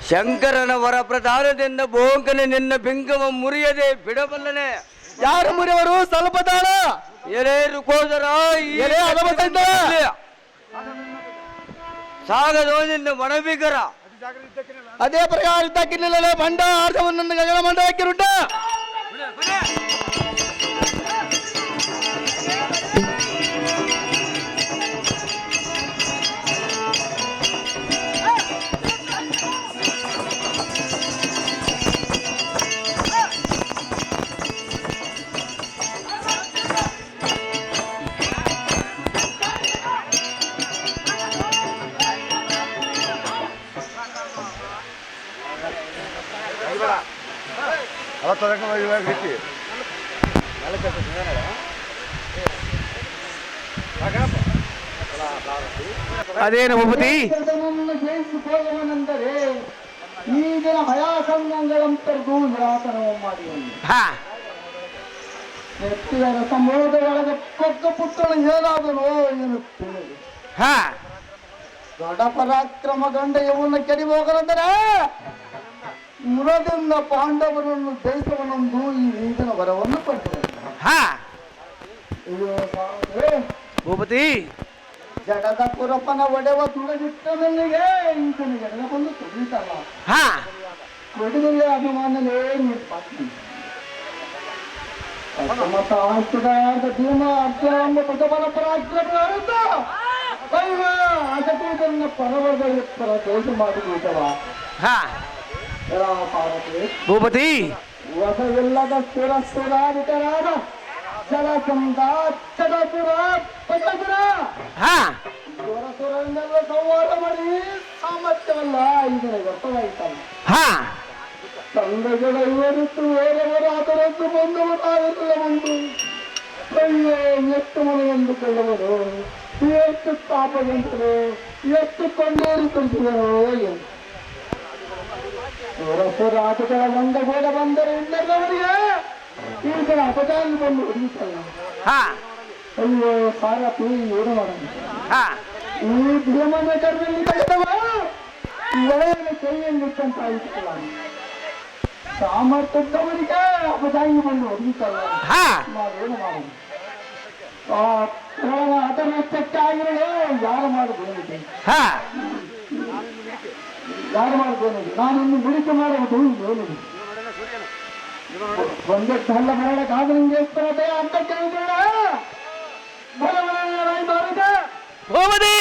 ಶಂಕರನ ವರ ಪ್ರಧಾನದಿಂದ ಬೋಂಕನೆ ನಿನ್ನ ಬಿಂಗವ ಮುರಿಯದೆ ಬಿಡಬಲ್ಲನೆ. ಯಾರು ಮುರಿಯವರು ಸ್ವಲ್ಪ ತಾಳ ಎಲೆ ರುಕೋದರ ಎಲೆ ಅದಮ ಸೈಂಧವ ಸಾಗದೋ ನಿನ್ನ ಮಣಬಿಗರ. ಅದೇ ಪ್ರಕಾರ ಇದ್ದಕ್ಕಿಲ್ಲ ಬಂಡ ಆರ್ಧವನ್ನು ಗಗನ ಮಂಡ ಹಾಕಿರುಂಟ. ಅದೇನು ಭೂಪತಿ? ಜಯಿಸಿಕೊಳ್ಳುವನೆಂದರೆ ಈಗಿನ ಹಯಾಸಂಗಂಗಳಂತರ್ಗೂ ನಿರಾಸನವ ಮಾಡಿ ಹಾ ಎತ್ತಿದ ಸಮೂಹದೊಳಗೆ ಕೊಕ್ಕ ಪುತ್ರನು ಹೇಳಾದನು ಎನ್ನುತ್ತೇನೆ. ಹಾ ದೊಡ್ಡ ಪರಾಕ್ರಮ ಗಂಡ ಇವನ್ನ ಕೆಡಿ ಹೋಗಲೆಂದರೆ ಮುರದಿಂದ ಪಾಂಡವರನ್ನು ಜಯಿಸುವನೆಂದು ಈ ಈಗಿನ ವರವನ್ನು ಪಡೆದ. ಹಾ ಭೂಪತಿ, ಜಡದ ಪುರಪ್ಪನ ಒಡೆವ ತುಳಗಿಟ್ಟನಿಗೆ ಈತನ ಜಡದ ಬಂದು ತುಳಿತಲ್ಲ. ಹಾ ಕೊಡಿದರೆ ಅಭಿಮಾನಲೇ ನಿರ್ಪಾತಿ ಮತ ಭೀಮ ಅರ್ಜುನ ಎಂಬ ಭಗವನ ಪರಾಕ್ರಮ ಅಸಕೂತನ್ನ ಪರವರ್ಗ ಪರ ದೋಷ ಮಾಡಿಬಿಟ್ಟವ. ಹಾ ಭೂಪತಿ, ವಸವಿಲ್ಲದ ಸುರಾಧಿಕರಾದ ಜಲಸಂಧ ಚಡಪುರ ಪಟ್ಟಪುರ ಹಾ ಸುರಸುರನ್ನೆಲ್ಲ ಸಂವಾದ ಮಾಡಿ ಸಾಮರ್ಥ್ಯವಲ್ಲ ಇದರ ಗೊತ್ತವಾಯಿತಲ್ಲ. ಹಾ ತಂದೆಗಳ ಇವರಿತ್ತು ಬೇರೆಯವರು ಅದರದ್ದು ಬಂದವರಾಗಲ್ಲ ಬಂದು ಅಯ್ಯೋ ಎಷ್ಟು ಮನೆಯೆಂದು ಕೊಳ್ಳವರು ಎಷ್ಟು ತಾಪಗೆಂತರು ಎಷ್ಟು ಕೊಂಡೇರಿ ಕೊಡಿಸಿದರು ಎಂದು ಸುರಸುರಾಜಗಳ ಗಂಡ ಬೇಡ ಬಂದರೆ ಇಲ್ಲದವರಿಗೆ ಈಗ ಅಪಚಾರ ಬಂದು ಹೊಡಿತಲ್ಲ. ಹಾ ಅಯ್ಯೋ ಸಾರಥಿ ಏನು ಮಾಡೋಣ. ಹಾ ಈ ಭೀಮನ ಕರ್ಮಲ್ಲಿ ಕಲಿತವ ಒಳ್ಳೆಯ ಕೈಯಲ್ಲಿಟ್ಟಂತಾಯಿತಲ್ಲ. ಸಾಮರ್ಥ್ಯದವರಿಗೆ ಅಪಚಾರಿ ಬಂದು ಹೊಡಿತಲ್ಲ. ಹಾ ನಾವೇನು ಮಾಡೋಣ. ಅದರಷ್ಟಕ್ಕೆ ಆಗಿರಲು ಯಾರು ಮಾಡುವುದು ಹಾ ಯಾರು ಮಾಡುವುದು ನಾನಿನ್ನು ಬಿಡಿಕೆ ಮಾಡುವುದು ಏನಿದೆ ಒಂದಷ್ಟು ಹಲ್ಲ ಬರಡಕ್ಕಾದ್ರೆ ನಿಂಗೆ ಎಷ್ಟರದೆ ಅಂತ ಕೇಳಿದ್ರೆ ಭೂಪತಿ,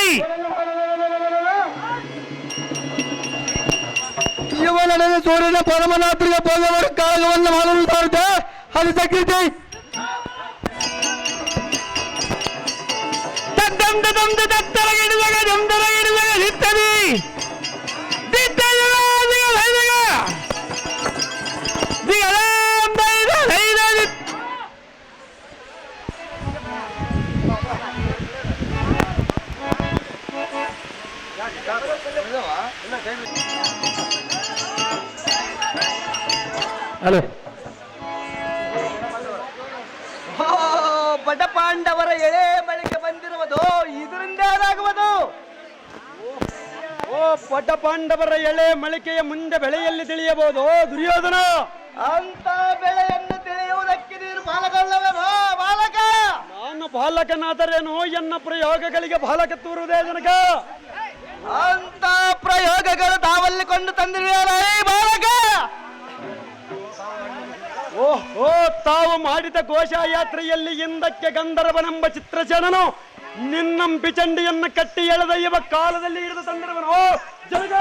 ಇವನೊಡನೆ ಸೂರ್ಯನ ಪರಮನಾಥರಿಗೆ ಭೋಗವರ ಕಾಳಗವನ್ನು ಮಾಡಲು ಸಾಧ್ಯ ಅದು ಸಕೃತಿ ಹಲೋ ಬಡ ಪಾಂಡವರ ಎಳೆ ಬಳಿಕೆ ಬಂದಿರುವುದು ಇದರಿಂದ ಏನಾಗುವುದು? ಓ ಪಟ ಪಾಂಡವರ ಎಳೆ ಮಳಿಕೆಯ ಮುಂದೆ ಬೆಳೆಯಲ್ಲಿ ತಿಳಿಯಬಹುದು ದುರ್ಯೋಧನ. ಅಂತ ಬೆಳೆಯನ್ನು ತಿಳಿಯುವುದಕ್ಕೆ ನೀನು ಬಾಲಕಲ್ಲವೇನೋ ಬಾಲಕ? ನಾನು ಬಾಲಕನಾದರೇನು ಎನ್ನ ಪ್ರಯೋಗಗಳಿಗೆ ಬಾಲಕ ತೂರುವುದೇ ಜನಕ. ಅಂತ ಪ್ರಯೋಗಗಳು ತಾವಲ್ಲಿ ಕೊಂಡು ತಂದಿರುವೆಯಲ್ಲ ಈ ಬಾಲಕ? ಓ ತಾವು ಮಾಡಿದ ಘೋಷಯಾತ್ರೆಯಲ್ಲಿ ಹಿಂದಕ್ಕೆ ಗಂಧರ್ವನೆಂಬ ಚಿತ್ರಸೇನನು ನಿನ್ನಂಪಿ ಚಂಡಿಯನ್ನು ಕಟ್ಟಿ ಎಳೆದ ಇವ ಕಾಲದಲ್ಲಿ ಹಿಡಿದು ತಂದಿರುವನು ಜನಕ.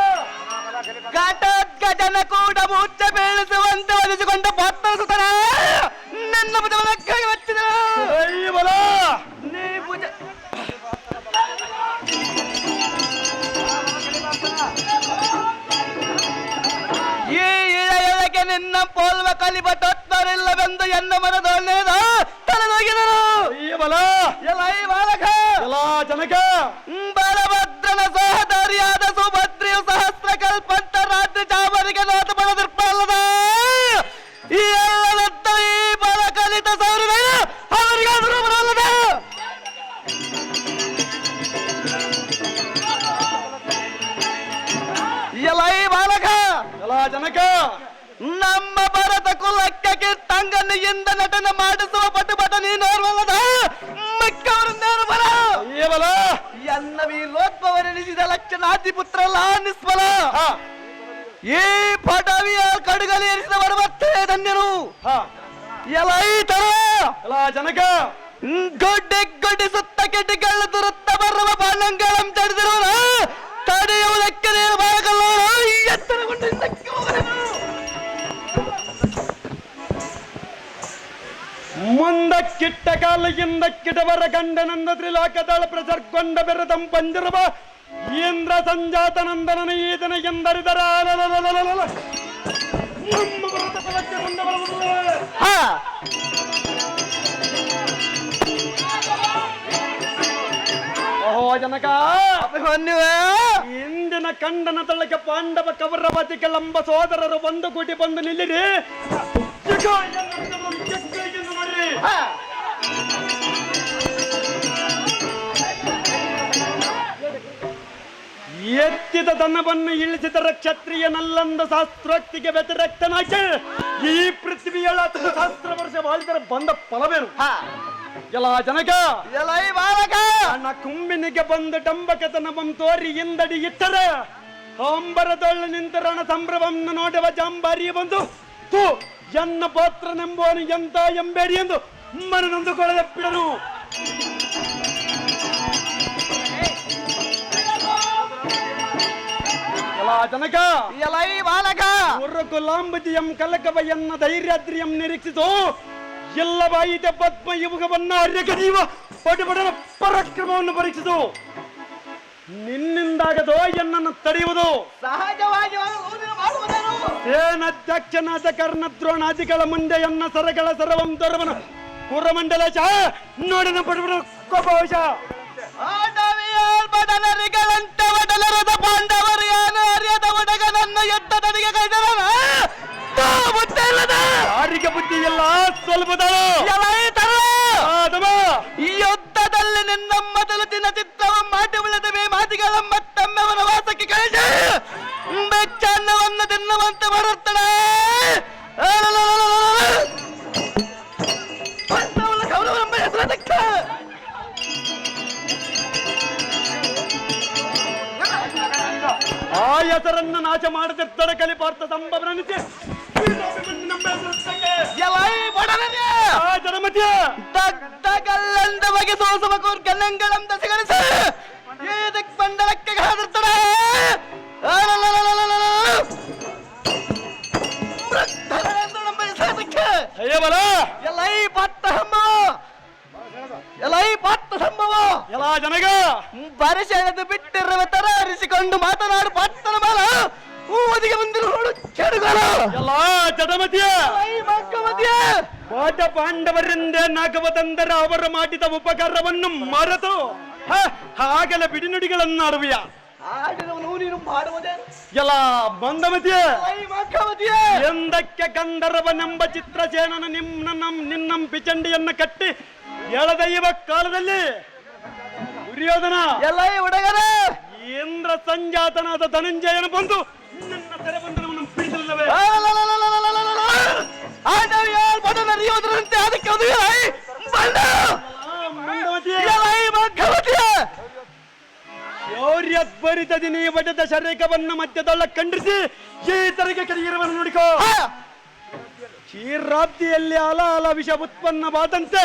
ಘಟೋತ್ಕಚನ ಕೂಡ ಮುಚ್ಚ ಬೀಳಿಸುವಂತೆ ಒಲಿಸಿಕೊಂಡ ಭಕ್ತನ ನನ್ನ ಭುಜವನಕ್ಕಾಗಿ వచ్చిದ ನೀ ಭುಜ ಈ ಇಳೆಯೊಳಗೆ ನಿನ್ನ ಪೋಲ್ವ ಕಲಿಬಟ್ಟೋತ್ತರಿಲ್ಲವೆಂದು ಎನ್ನ ಮನದೊಳ್ಳೆದ ತಲೆದೋಗಿದರು. ಜನಕ ಬಲಭದ್ರನ ಸಹೋದರಿಯಾದ ಸುಭದ್ರಿಯು ಸಹಸ್ರ ಕಲ್ಪಂತ ರಾತ್ರಿ ಚಾಮರಿಗೆ ನೋಟ ಬರದಿರ್ಪಲ್ಲದ ಈ ಎಲ್ಲದತ್ತ ಈ ಬಲ ಕಲಿತ ಸೌರ ಅವರಿಗಾದರೂ ಬರಲ್ಲದ. ಎಲ್ಲ ಈ ಬಾಲಕ ಜನಕ ನಮ್ಮ ಭರತ ಕುಲಕ್ಕೆ ತಂಗನಿಯಿಂದ ನಟನ ಮಾಡಿಸುವ ಪಟುಪಟ ನೀನೋರ್ವಲ್ಲದ ಮಿಕ್ಕವರನ್ನೇನು ಬಲ ಬಲ ಎನ್ನವೀ ಲೋಕ ಪದ್ಮವರೆನಿಸಿದ ಲಕ್ಷಣಾತಿ ಪುತ್ರಲ್ಲ ನಿಸ್ಮಲ ಈ ಪಟಾವಿಯ ಕಡುಗಲೇರಿಸಿದವರು ಮತ್ತೆ ಧನ್ಯರು. ಎಲೈ ತರ ಜನಕ ಗೊಡ್ಡೆ ಸುತ್ತ ಕೆಟ್ಟಿಗಳು ದುರುತ್ತ ಬರುವ ಬಾಣಂಗಳಂ ತಡೆದಿರುವ ತಡೆಯುವುದಕ್ಕೆ ಬಾಗಲ್ಲ ಎತ್ತರಗೊಂಡು ಮುಂದಕ್ಕಿಟ್ಟ ಕಾಲ ಹಿಂದಕ್ಕಿಟವರ ಗಂಡನಂದ ತ್ರಿಲೋಕದಳ ಪ್ರಸರ್ಗೊಂಡ ಬೆರದಂ ಪಂಜರವ ಇಂದ್ರ ಸಂಜಾತನಂದನನ ಈತನ ಎಂದರಿದರ ನಮ್ಮ ಭರತ ಕುಲಕ್ಕೆ ಬಂದವರು. ಓಹೋ ಜನಕ ಇಂದಿನ ಕಂಡನ ತಳಕ್ಕೆ ಪಾಂಡವ ಕೌರವತಿ ಕೆಳಂಬ ಸೋದರರು ಬಂದು ಕೂಟಿ ಬಂದು ನಿಲ್ಲಿರಿ. ನೋಡ್ರಿ ಎತ್ತಿದ ದನವನ್ನು ಇಳಿಸಿದರ ಕ್ಷತ್ರಿಯನಲ್ಲಂದ ಶಾಸ್ತ್ರೋಕ್ತಿಗೆ ವ್ಯತಿರಿಕ್ತನಾಗಿ ಈ ಪೃಥ್ವಿಯಳ 1000 ವರ್ಷ ಬಾಳಿದರೆ ಬಂದ ಫಲವೇನು? ಎಲ್ಲ ಜನಕ ಅಣ್ಣ ಕುಂಬಿನಿಗೆ ಬಂದು ಡಂಬಕತನವಂ ತೋರಿ ಹಿಂದಡಿ ಇಟ್ಟರೆ ಅಂಬರದೊಳ್ಳು ನಿಂತರಣ ಸಂಭ್ರಮವನ್ನು ನೋಡುವ ಜಾಂಬಾರಿ ಬಂದು ತೂ ಎನ್ನ ಪಾತ್ರನೆಂಬುವನು ಎಂತ ಎಂಬೇಡಿ ಎಂದು ಮನನೊಂದುಕೊಳ್ಳದೆ ಬಿಡನು. ಜನಕ ಕುಲಾಂಬತಿಯಂ ಕಲಕವ ಎನ್ನ ಧೈರ್ಯಾದ್ರಿಯಂ ನಿರೀಕ್ಷಿಸು ಎಲ್ಲವಾಯಿತ ಪದ್ಮ ಯುಗವನ್ನ ಅರ್ಯಕದೀವ ಪಟಪಟನ ಪರಾಕ್ರಮವನ್ನು ಪರೀಕ್ಷಿಸು. ನಿನ್ನಿಂದಾಗದೋ ಎನ್ನನ್ನು ತಡೆಯುವುದು ಸಹಜವಾಗಿ ಸೇನಾಧ್ಯಕ್ಷನಾದ ಕರ್ಣದ್ರೋಣಾದಿಗಳ ಮುಂದೆ ಎನ್ನ ಸರಗಳ ಸರವಂ ದೊರವನ ಕುರಮಂಡಲ ಚ ನೋಡಿನ ಪಟಪಟ ಕೋಪವಶ ಬಡಲರದ ಪಾಂಡವರು ಏನು ಅರಿಯದ ಒಡಗ ನನ್ನ ಯುದ್ಧದನಿಗೆ ಕೈದರನ ಯಾರಿಗೆ ಬುದ್ಧಿ ಇಲ್ಲ ಸ್ವಲ್ಪದಳು ಈ ಯುದ್ಧದಲ್ಲಿ ನಿನ್ನ ಮೊದಲು ದಿನ ಚಿತ್ರವ ಮಾಡಿ ಉಳಿದವೇ ಮಾತಿಗಳ ಮತ್ತೊಮ್ಮೆ ವನವಾಸಕ್ಕೆ ಕಳಿಸಿ ಬೆಚ್ಚನ್ನವನ್ನು ತಿನ್ನುವಂತೆ ಬರುತ್ತಾಳೆ. ಕೌರವನೆಂಬ ಹೆಸರದಕ್ಕೆ ಆ ಹೆಸರನ್ನು ನಾಶ ಮಾಡದಿರ್ತಾರೆ ಕಲಿಪಾರ್ಥ ಸಂಭವನಿಸಿ ದಗ್ಧಗಲ್ಲಂದ ಬಗೆ ಸೋಸುವ ಕಲ್ಲಂಗಳಂತ ಸಿಗಲಿಸ ಏದಕ್ ಬಂಡಲಕ್ಕೆ ಹಾದಿರ್ತಾಳೆ. ಎಲ್ಲ ಜನಗ ಬರಿಸೆಳೆದು ಬಿಟ್ಟಿರುವ ತರ ಅರಿಸಿಕೊಂಡು ಮಾತನಾಡು ಪಟ್ಟಣ ಮಾಲ ಊದಿಗೆ ಬಂದಿರೋಡು ಕೆಡುಗರ ಎಲ್ಲ ಜಡಮತಿಯ ಪಾಠ ಪಾಂಡವರಿಂದ ನಾಗವ ತಂದರ ಅವರು ಮಾಡಿದ ಉಪಕಾರವನ್ನು ಮರೆತು ಆಗಲೇ ಬಿಡಿನುಡಿಗಳನ್ನು ಆಡುವಿಯ ನೀನು ಮಾಡುವುದೇ ಎಲ್ಲ ಬಂದಮತಿಯ ಎಂದಕ್ಕೆ ಗಂಧರ್ವನೆಂಬ ಚಿತ್ರಸೇನನ ನಿನ್ನಂ ಪಿಚಂಡಿಯನ್ನು ಕಟ್ಟಿ ಎಳದೈವ ಕಾಲದಲ್ಲಿ ದುರ್ಯೋಧನ ಎಲ್ಲ ಹುಡುಗರ ಇಂದ್ರ ಸಂಜಾತನಾದ ಧನಂಜಯನ ಬಂದು ನನ್ನ ತೆರೆಬಂಧನವನ್ನು ಬಿಡಿಸಲಿಲ್ಲವೇ? ಬಡನರಿಯೋದ್ರಂತೆ ಅದಕ್ಕೆ ಶೌರ್ಯತ್ವರಿತದಿ ನೀ ಬಡದ ಶರೀರವನ್ನು ಮಧ್ಯದೊಳ ಖಂಡಿಸಿ ಈತರಿಗೆ ಕರಿಗಿರುವನ್ನು ನೋಡಿಕೋ. ಕ್ಷೀರಾಬ್ದಿಯಲ್ಲಿ ಅಲ ವಿಷ ಉತ್ಪನ್ನವಾದಂತೆ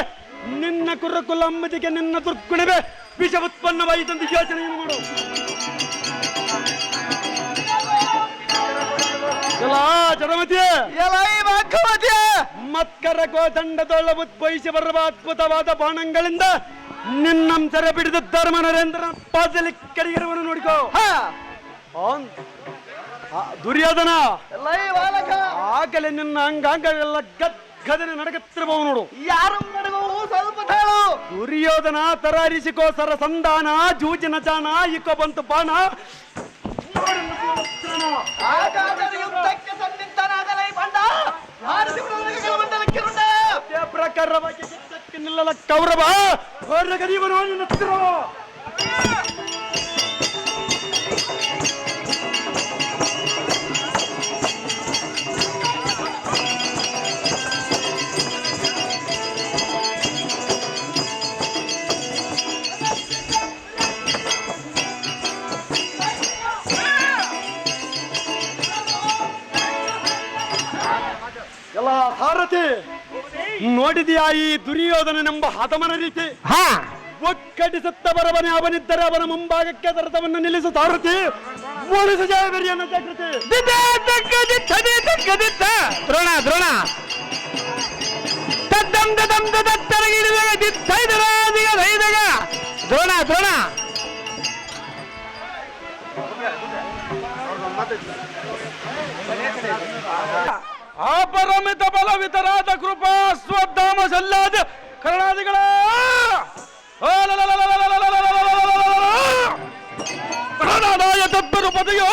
ನಿನ್ನ ಕುರುಕುಲಂಬದಿಗೆ ನಿನ್ನ ದುರ್ಗುಣವೇ ವಿಷ ಉತ್ಪನ್ನವಾಯಿತಂತೆ ಯೋಚನೆಯನ್ನು ಮಾಡು. ಮತ್ಕರ ಗೋದಂಡದೊಳ ಉದ್ಭವಿಸಿ ಬರುವ ಅದ್ಭುತವಾದ ಬಾಣಗಳಿಂದ ನಿನ್ನಂ ಸೆರೆ ಬಿಡಿದ ಧರ್ಮ ನರೇಂದ್ರ ಪಾದದಲ್ಲಿ ಕರಿಗಿರುವನ್ನು ನೋಡಿಕೋ. ದುರ್ಯೋಧನ ಆಗಲೇ ನಿನ್ನ ಅಂಗಾಂಗಗಳೆಲ್ಲ ಗದ್ಗದನೆ ನಡಗುತ್ತಿರಬಹುದು ನೋಡು. ಯಾರು ಸ್ವಲ್ಪ ಹೇಳು. ದುರ್ಯೋಧನ ತರಾರಿಸಿಕೋ ಸರ ಸಂಧಾನ ಜೂಜಿನ ಜಾನ ಇಕೋ ಬಂತು ಬಾಣ ಪ್ರಕಾರವಾಗಿ ನಿಲ್ಲಲ ಕೌರವ ಗರೀವನು ಎಲ್ಲ ಸಾರಥಿ ನೋಡಿದೆಯಾ ಈ ದುರ್ಯೋಧನನೆಂಬ ಹತಮನ ರೀತಿ? ಹಾ, ಒಕ್ಕಡಿಸುತ್ತ ಬರವನೇ ಅವನಿದ್ದರೆ ಅವನ ಮುಂಭಾಗಕ್ಕೆ ರಥವನ್ನು ನಿಲ್ಲಿಸು ಸಾರಥಿ. ಮೂಡಿಸು ಜಯಬೆರಿಯನ್ನು ಜಾಗೃತಿ. ದ್ರೋಣ ದ್ರೋಣ ದ್ರೋಣ ದ್ರೋಣ ಅಪರಮಿತ ಬಲವಿತರಾದ ಕೃಪಾ ಸ್ವಧಾಮ ಸಲ್ಲಾದ ಕರ್ಣಾದಿಗಳ ಪ್ರಾಣಾದಾಯ ತಪ್ಪರು ಪದೆಯೋ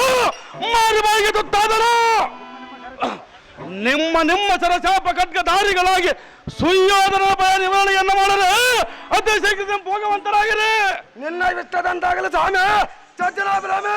ಮಾರುಬಾಯಿಗೆ ತುತ್ತಾದನು. ನಿಮ್ಮ ನಿಮ್ಮ ಸರಚಾಪ ಖಡ್ಗಧಾರಿಗಳಾಗಿ ಸುಯೋಧನ ಭಯ ನಿವಾರಣೆಯನ್ನು ಮಾಡಲು ಅತಿಶಕ್ತಿ ಭೋಗವಂತರಾಗಿರಿ. ನಿನ್ನ ಇಷ್ಟದಂತಾಗಲಿ ಸ್ವಾಮಿ. ಚಜ್ಜಲಾಭಿರಾಮ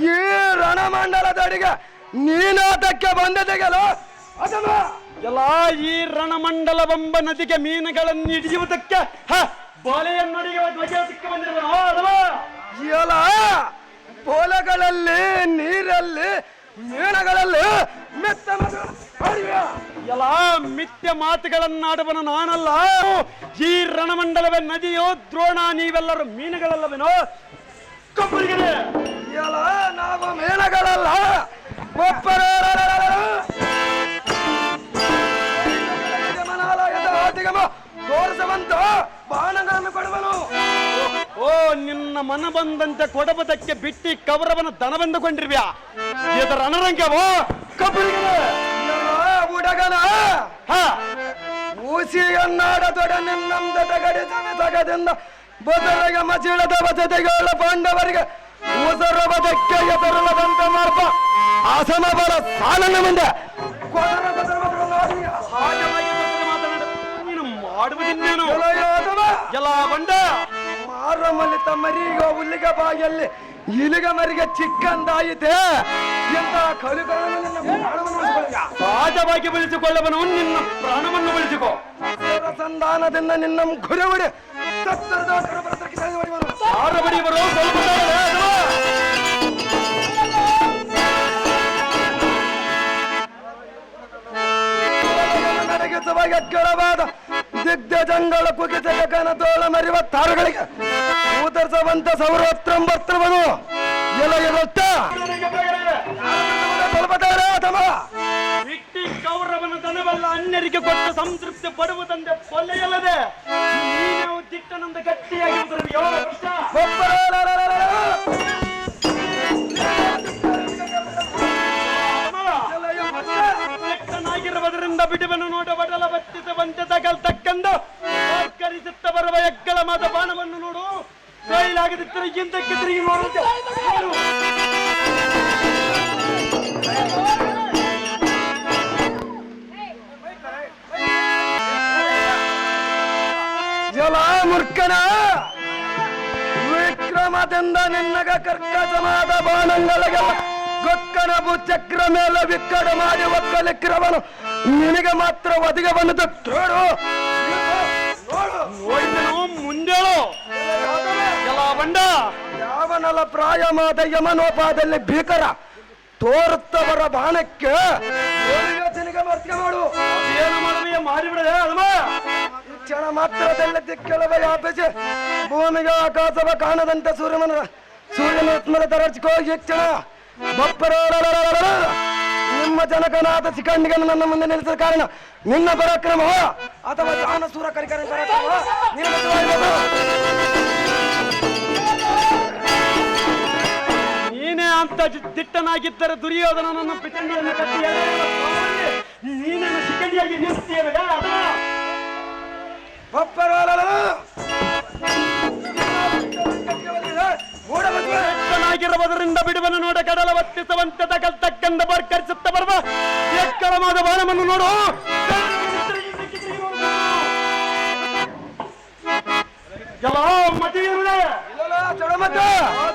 ಈ ರಣಮಂಡಲದಡಿಗೆ ನೀನಾಟಕ್ಕೆ ಬಂದದೆಗಲ್ಲ ಎಲ್ಲ ಈ ರಣಮಂಡಲವೆಂಬ ನದಿಗೆ ಮೀನುಗಳನ್ನು ಹಿಡಿಯುವುದಕ್ಕೆ ಎಲ್ಲ ಪೋಲಗಳಲ್ಲಿ ನೀರಲ್ಲಿ ಮೀನುಗಳಲ್ಲಿ ಎಲ್ಲ ಮಿಥ್ಯ ಮಾತುಗಳನ್ನಾಡುವನು ನಾನಲ್ಲ. ಈ ರಣಮಂಡಲವೇ ನದಿಯೋ ದ್ರೋಣ, ನೀವೆಲ್ಲರೂ ಮೀನುಗಳಲ್ಲವೇನೋ? ಎಲ್ಲ ನಾವು ಮೀನುಗಳಲ್ಲ. ತೋರಿಸುವಂತ ಬಾಣಗಳನ್ನು ಕೊಡುವನು. ಓ, ನಿನ್ನ ಮನ ಬಂದಂತೆ ಕೊಡಬದಕ್ಕೆ ಬಿಟ್ಟಿ ಕೌರವನ ದನವೆಂದುಕೊಂಡಿರ್ವ್ಯಾ? ಇದರ ರಣರಂಗವೋ ಉಡಗನ ಊಸಿಯನ್ನಾಡದೊಡ ನಿನ್ನಂದ ತಗದಿಂದ ಬದರಿಗೆ ಮಚಿಳದ ಬಸತೆಗಳ ಪಾಂಡವರಿಗೆ ಉಸರಬದಕ್ಕೆ ಎದುರದಂತ ಮಾರ್ಪ ಅಸಮಬಲ ಸಾಲನ ಮುಂದೆ ಮಾಡುವುದಿನ್ನೇನು ಎಲ್ಲ ಬಂಡ ಮಾರಮಲ್ಲಿ ತಮ್ಮರೀಗ ಹುಲ್ಲಿಗ ಬಾಯಲ್ಲಿ ಇಲಿಗ ಮರಿಗೆ ಚಿಕ್ಕಂದಾಯಿತೆ ಎಂತ ಸಹಜವಾಗಿ ಬೆಳೆಸಿಕೊಳ್ಳವನು. ನಿನ್ನ ಪ್ರಾಣವನ್ನು ಬೆಳೆಸಿಕೋ. ಸಂಧಾನದಿಂದ ನಿನ್ನ ಗುರುವಿಡಿ ನಡೆಗಿಸುವ ಎಕ್ಕಳವಾದ ದಿಗ್ಗಜಂಗಳ ಕುಗಿತ ಕನತೋಳ ಮರಿವ ತಾರುಗಳಿಗೆ ಉದರ್ಸವಂತ ಸೌರೋತ್ರಂಬತ್ರವನು ಎಲ್ಲ ಇರುತ್ತ ಇಟ್ಟಿ ಕೌರವನ ದನವಲ್ಲ ಅನ್ಯರಿಗೆ ಕೊಟ್ಟು ಸಂತೃಪ್ತಿ ಪಡುವುದಂತೆ ಕೊಲ್ಲೆಯಲ್ಲದೆ ನೀನು ದಿಟ್ಟನಂದ ಗಟ್ಟಿಯಾಗಿ ದಿಟ್ಟನಾಗಿರುವುದರಿಂದ ಬಿಡುವನು ನೋಡ ಬಡಲ ಬತ್ತಿಸುವಂತೆ ತಗಲ್ತಕ್ಕಂದು ಕರಿಸುತ್ತ ಬರುವ ಎಕ್ಕಳ ಮಾತ ಬಾಣವನ್ನು ನೋಡು. ಕೈಲಾಗದಿದ್ದರೆ ಹಿಂದಕ್ಕೆ ತಿರುಗಿ ನೋಡುತ್ತೆ. ಜಲ ಮೂರ್ಖನ ವಿಕ್ರಮದಿಂದ ನಿನ್ನಗ ಕರ್ಕಸಮಾದ ಬಾಣಂಗಳಗೆಲ್ಲ ಗೊಕ್ಕನ ಭೂಚಕ್ರ ಮೇಲೆ ವಿಕ್ಕಡ ಮಾಡಿ ಒಕ್ಕಲಿಕ್ರವನು ನಿನಗೆ ಮಾತ್ರ ಒದಗೆ ಬಂದದ್ದು ತೋಡು ಮುಂದೇಳು ಬಂಡ. ಯಾವನಲ ಪ್ರಾಯಮಾದ ಯಮನೋಪಾದಲ್ಲಿ ಭೀಕರ ತೋರುತ್ತವರ ಬಾಣಕ್ಕೆ ಯೋಚನೆಗೆ ಮರ್ತಿಗೆ ಮಾಡು. ಏನು ಮಾಡುವ ಮಾರಿಬಿಡದೆ ಅಲ್ಮ ಕ್ಷಣ ಮಾತ್ರದಲ್ಲಿ ದಿಕ್ಕೆಳವ ವ್ಯಾಪಿಸಿ ಭೂಮಿಗೆ ಆಕಾಶವ ಕಾಣದಂತೆ ಸೂರ್ಯನ ಆತ್ಮದ ತರಚಿಕೋ ಈ ಕ್ಷಣ ಬಪ್ಪರ ನಿಮ್ಮ ಜನಕನಾದ ಶಿಖಂಡಿಗೆ ನನ್ನ ಮುಂದೆ ನಿಲ್ಲಿಸಿದ ಕಾರಣ ನಿನ್ನ ಪರಾಕ್ರಮವೋ ಅಥವಾ ದಾನಸೂರ ಕರಿಕರ ಪರಾಕ್ರಮವೋ ನೀನೇ ಅಂತ ದಿಟ್ಟನಾಗಿದ್ದರೆ ದುರ್ಯೋಧನನನ್ನು ಪಿತಂಡಿಯನ್ನು ಕಟ್ಟಿ ನೀನೇನು ಶಿಖಂಡಿಯಾಗಿ ನಿಲ್ಲಿಸ್ತೀಯಲ್ಲ ಆಗಿರುವುದರಿಂದ ಬಿಡುವನು ನೋಡ ಕಡಲ ಒತ್ತಿಸುವಂತೆ ತಗಲ್ತಕ್ಕಂದ ಬರ್ಕರಿಸುತ್ತ ಬರುವ ಎಕ್ಕಳವಾದ ಬಾಣವನ್ನು ನೋಡು.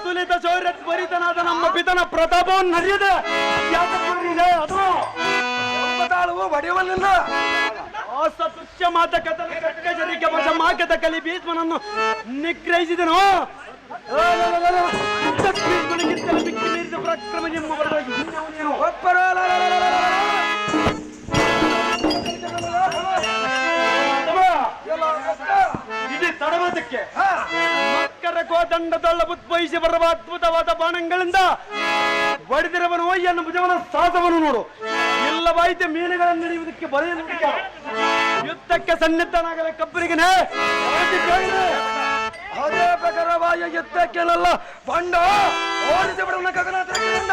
ಅತುಲಿತ ಶೌರ್ಯ ತ್ವರಿತನಾದ ನಮ್ಮ ಪಿತನ ಪ್ರತಾಪವನ್ನು ನಡೆಯದೆ ಅದು ಬಡಿಯವಲ್ಲಿಂದ ಅಸದೃಶ್ಯ ಮಾತಕತನ ಕಟ್ಟಜರಿಗೆ ವಶ ಮಾಕದ ಕಲಿ ಭೀಷ್ಮನನ್ನು ನಿಗ್ರಹಿಸಿದನು. ಭೀಷ್ಮನಿಗಿಂತಲೂ ಮಿಕ್ಕಿ ಮೀರಿದ ಪರಾಕ್ರಮ ನಿಮ್ಮ ಬರದಾಗಿ ಇದು ತಡವಾದಕ್ಕೆ ಮಕ್ಕರ ಕೋದಂಡದೊಳ್ಳ ಉದ್ಭವಿಸಿ ಬರುವ ಅದ್ಭುತವಾದ ಬಾಣಗಳಿಂದ ಹೊಡೆದಿರುವನು ಎನ್ನು ಭುಜವನ ಸಾಹಸವನ್ನು ನೋಡು. ಇಲ್ಲವಾಯಿತು ಮೀನುಗಳನ್ನು ಹಿಡಿಯುವುದಕ್ಕೆ ಬರೆಯ ಯುದ್ಧಕ್ಕೆ ಸನ್ನಿಧನಾಗಲೇ ಕಬ್ಬರಿಗನೇ ಅದೇ ಪ್ರಕಾರವಾಯ ಯುದ್ಧಕ್ಕೆಲ್ಲ ಬಂಡ ಓಡಿಸಿ ಬಿಡೋಣ ಗಗನದಿಂದ.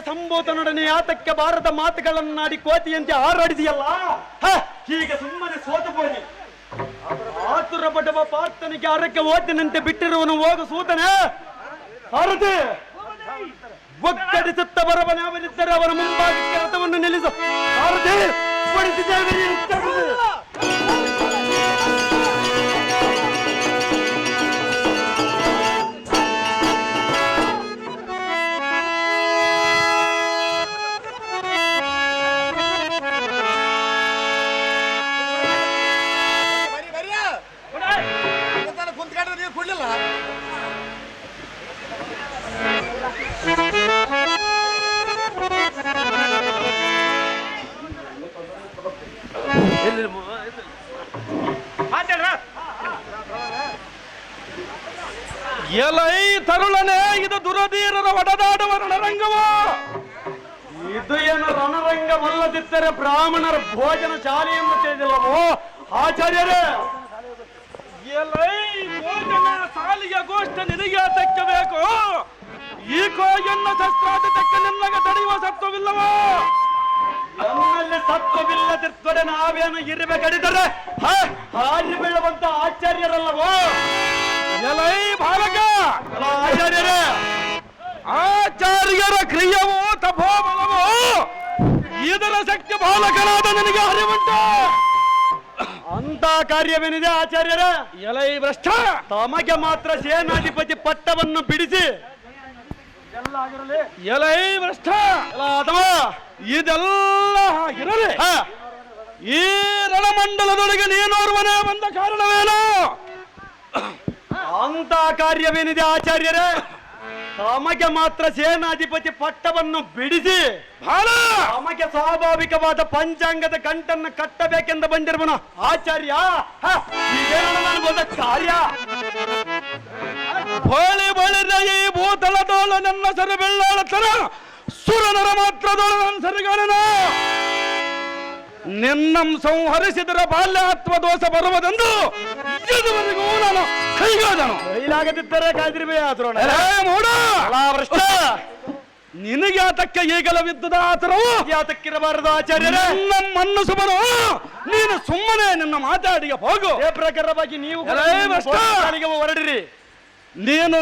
ಸಂಬೋಧನೊಡನೆ ಆತಕ್ಕೆ ಬಾರದ ಮಾತುಗಳನ್ನಾಡಿ ಕೋತಿಯಂತೆ ಹಾರಾಡಿದೆಯಲ್ಲ, ಹೀಗೆ ಸುಮ್ಮನೆ ಸೋತು ಹೋಗಿ ಆತುರ ಪಡುವ ಪಾರ್ಥನಿಗೆ ಅರಕ್ಕೆ ಓದಿನಂತೆ ಬಿಟ್ಟಿರುವನು ಹೋಗು ಸೂತನೆ. ಸಾರಥಿ ಒಗ್ಗಡಿಸುತ್ತ ಬರವನಾವನಿದ್ದರೆ ಅವರ ಮುಂಭಾಗಕ್ಕೆ ರಥವನ್ನು ನಿಲ್ಲಿಸು. ಸಾರಥಿ ಹೊಡಿಸಿದ್ದೇವೆ. ಎಲೈ ತರುಳನೆ, ಇದು ದುರಧೀರರ ಒಡದಾಡುವ ರಣರಂಗವೋ? ಇದು ಏನು ರಣರಂಗವಲ್ಲದಿದ್ದರೆ ಬ್ರಾಹ್ಮಣರ ಭೋಜನ ಶಾಲೆ ಎಂದು ತಿಳಿದಿಲ್ಲವೋ ಆಚಾರ್ಯರೇ? ಎಲೈ ಭೋಜನ ಸಾಲಿಗೆ ಗೋಷ್ಠ ನಿನಗೆ ತಕ್ಕಬೇಕು. ಈಕೋ ಎನ್ನ ಶಸ್ತ್ರಾದ ತಕ್ಕ ನಿನ್ನಗೆ ತಡೆಯುವ ಸತ್ವವಿಲ್ಲವೋ? ನಮ್ಮಲ್ಲಿ ಸತ್ವವಿಲ್ಲದಿದ್ದರೆ ನಾವೇನು ಇರಬೇಕಡಿದರೆ ಹಾರಿ ಬೀಳುವಂತ ಆಚಾರ್ಯರಲ್ಲವೋ? ಎಲೈ ಬಾಲಕ, ಆಚಾರ್ಯರೇ, ಆಚಾರ್ಯರ ಕ್ರಿಯವೋ ತಪೋಬಲವೋ? ಇದರ ಶಕ್ತಿ ಬಾಲಕನಾದ ನಿನಗೆ ಅರಿವುಂಟ? ಅಂತ ಕಾರ್ಯವೇನಿದೆ ಆಚಾರ್ಯರೇ? ಎಲೈ ಭ್ರಷ್ಟ, ತಮಗೆ ಮಾತ್ರ ಸೇನಾಧಿಪತಿ ಪಟ್ಟವನ್ನು ಬಿಡಿಸಿ ಎಲೈ ಭ್ರಷ್ಟ, ಅಥವಾ ಇದೆಲ್ಲ ಇರಲಿ, ಈ ರಣಮಂಡಲದೊಳಗೆ ನೀನೋರ್ವನೇ ಬಂದ ಕಾರಣವೇನು? ಅಂತ ಕಾರ್ಯವೇನಿದೆ ಆಚಾರ್ಯರೇ? ತಮಗೆ ಮಾತ್ರ ಸೇನಾಧಿಪತಿ ಪಟ್ಟವನ್ನು ಬಿಡಿಸಿ ತಮಗೆ ಸ್ವಾಭಾವಿಕವಾದ ಪಂಚಾಂಗದ ಗಂಟನ್ನು ಕಟ್ಟಬೇಕೆಂದು ಬಂದಿರುವನು ಆಚಾರ್ಯ. ಇದೇನು ನಾನು ಬಂದ ಕಾರ್ಯ? ಬಳಿ ಬಳಿದ ಈ ಭೂತಳದೋಳ ನನ್ನ ಸರಿ ಬೆಳ್ಳಾಳ ತರ ಸುರನರ ಮಾತ್ರದೋಳ ನನ್ನ ಸರಿಗಾರನ ನಿನ್ನಂ ಸಂಹರಿಸಿದರ ಬಾಲ್ಯಾತ್ವ ದೋಷ ಬರುವುದೆಂದು ಇದುವರೆಗೂ ನಾನು ಕೈಗಾದನು. ಕೈಲಾಗದಿದ್ದರೆ ಕಾದಿರುವೆ ಆದ್ರೋಣ ಮೂಡ ನಿನಗೆ ಆತಕ್ಕೆ ಈಗಲವಿದ್ದದ ಆತರವು ಯಾತಕ್ಕಿರಬಾರದು ಆಚಾರ್ಯರೇ? ನಮ್ಮನ್ನು ಸುಮನು ನೀನು ಸುಮ್ಮನೆ ನಿನ್ನ ಮಾತಾಡಿಗೆ ಹೋಗು. ಪ್ರಕಾರವಾಗಿ ನೀವು ಹೊರಡಿರಿ. ನೀನು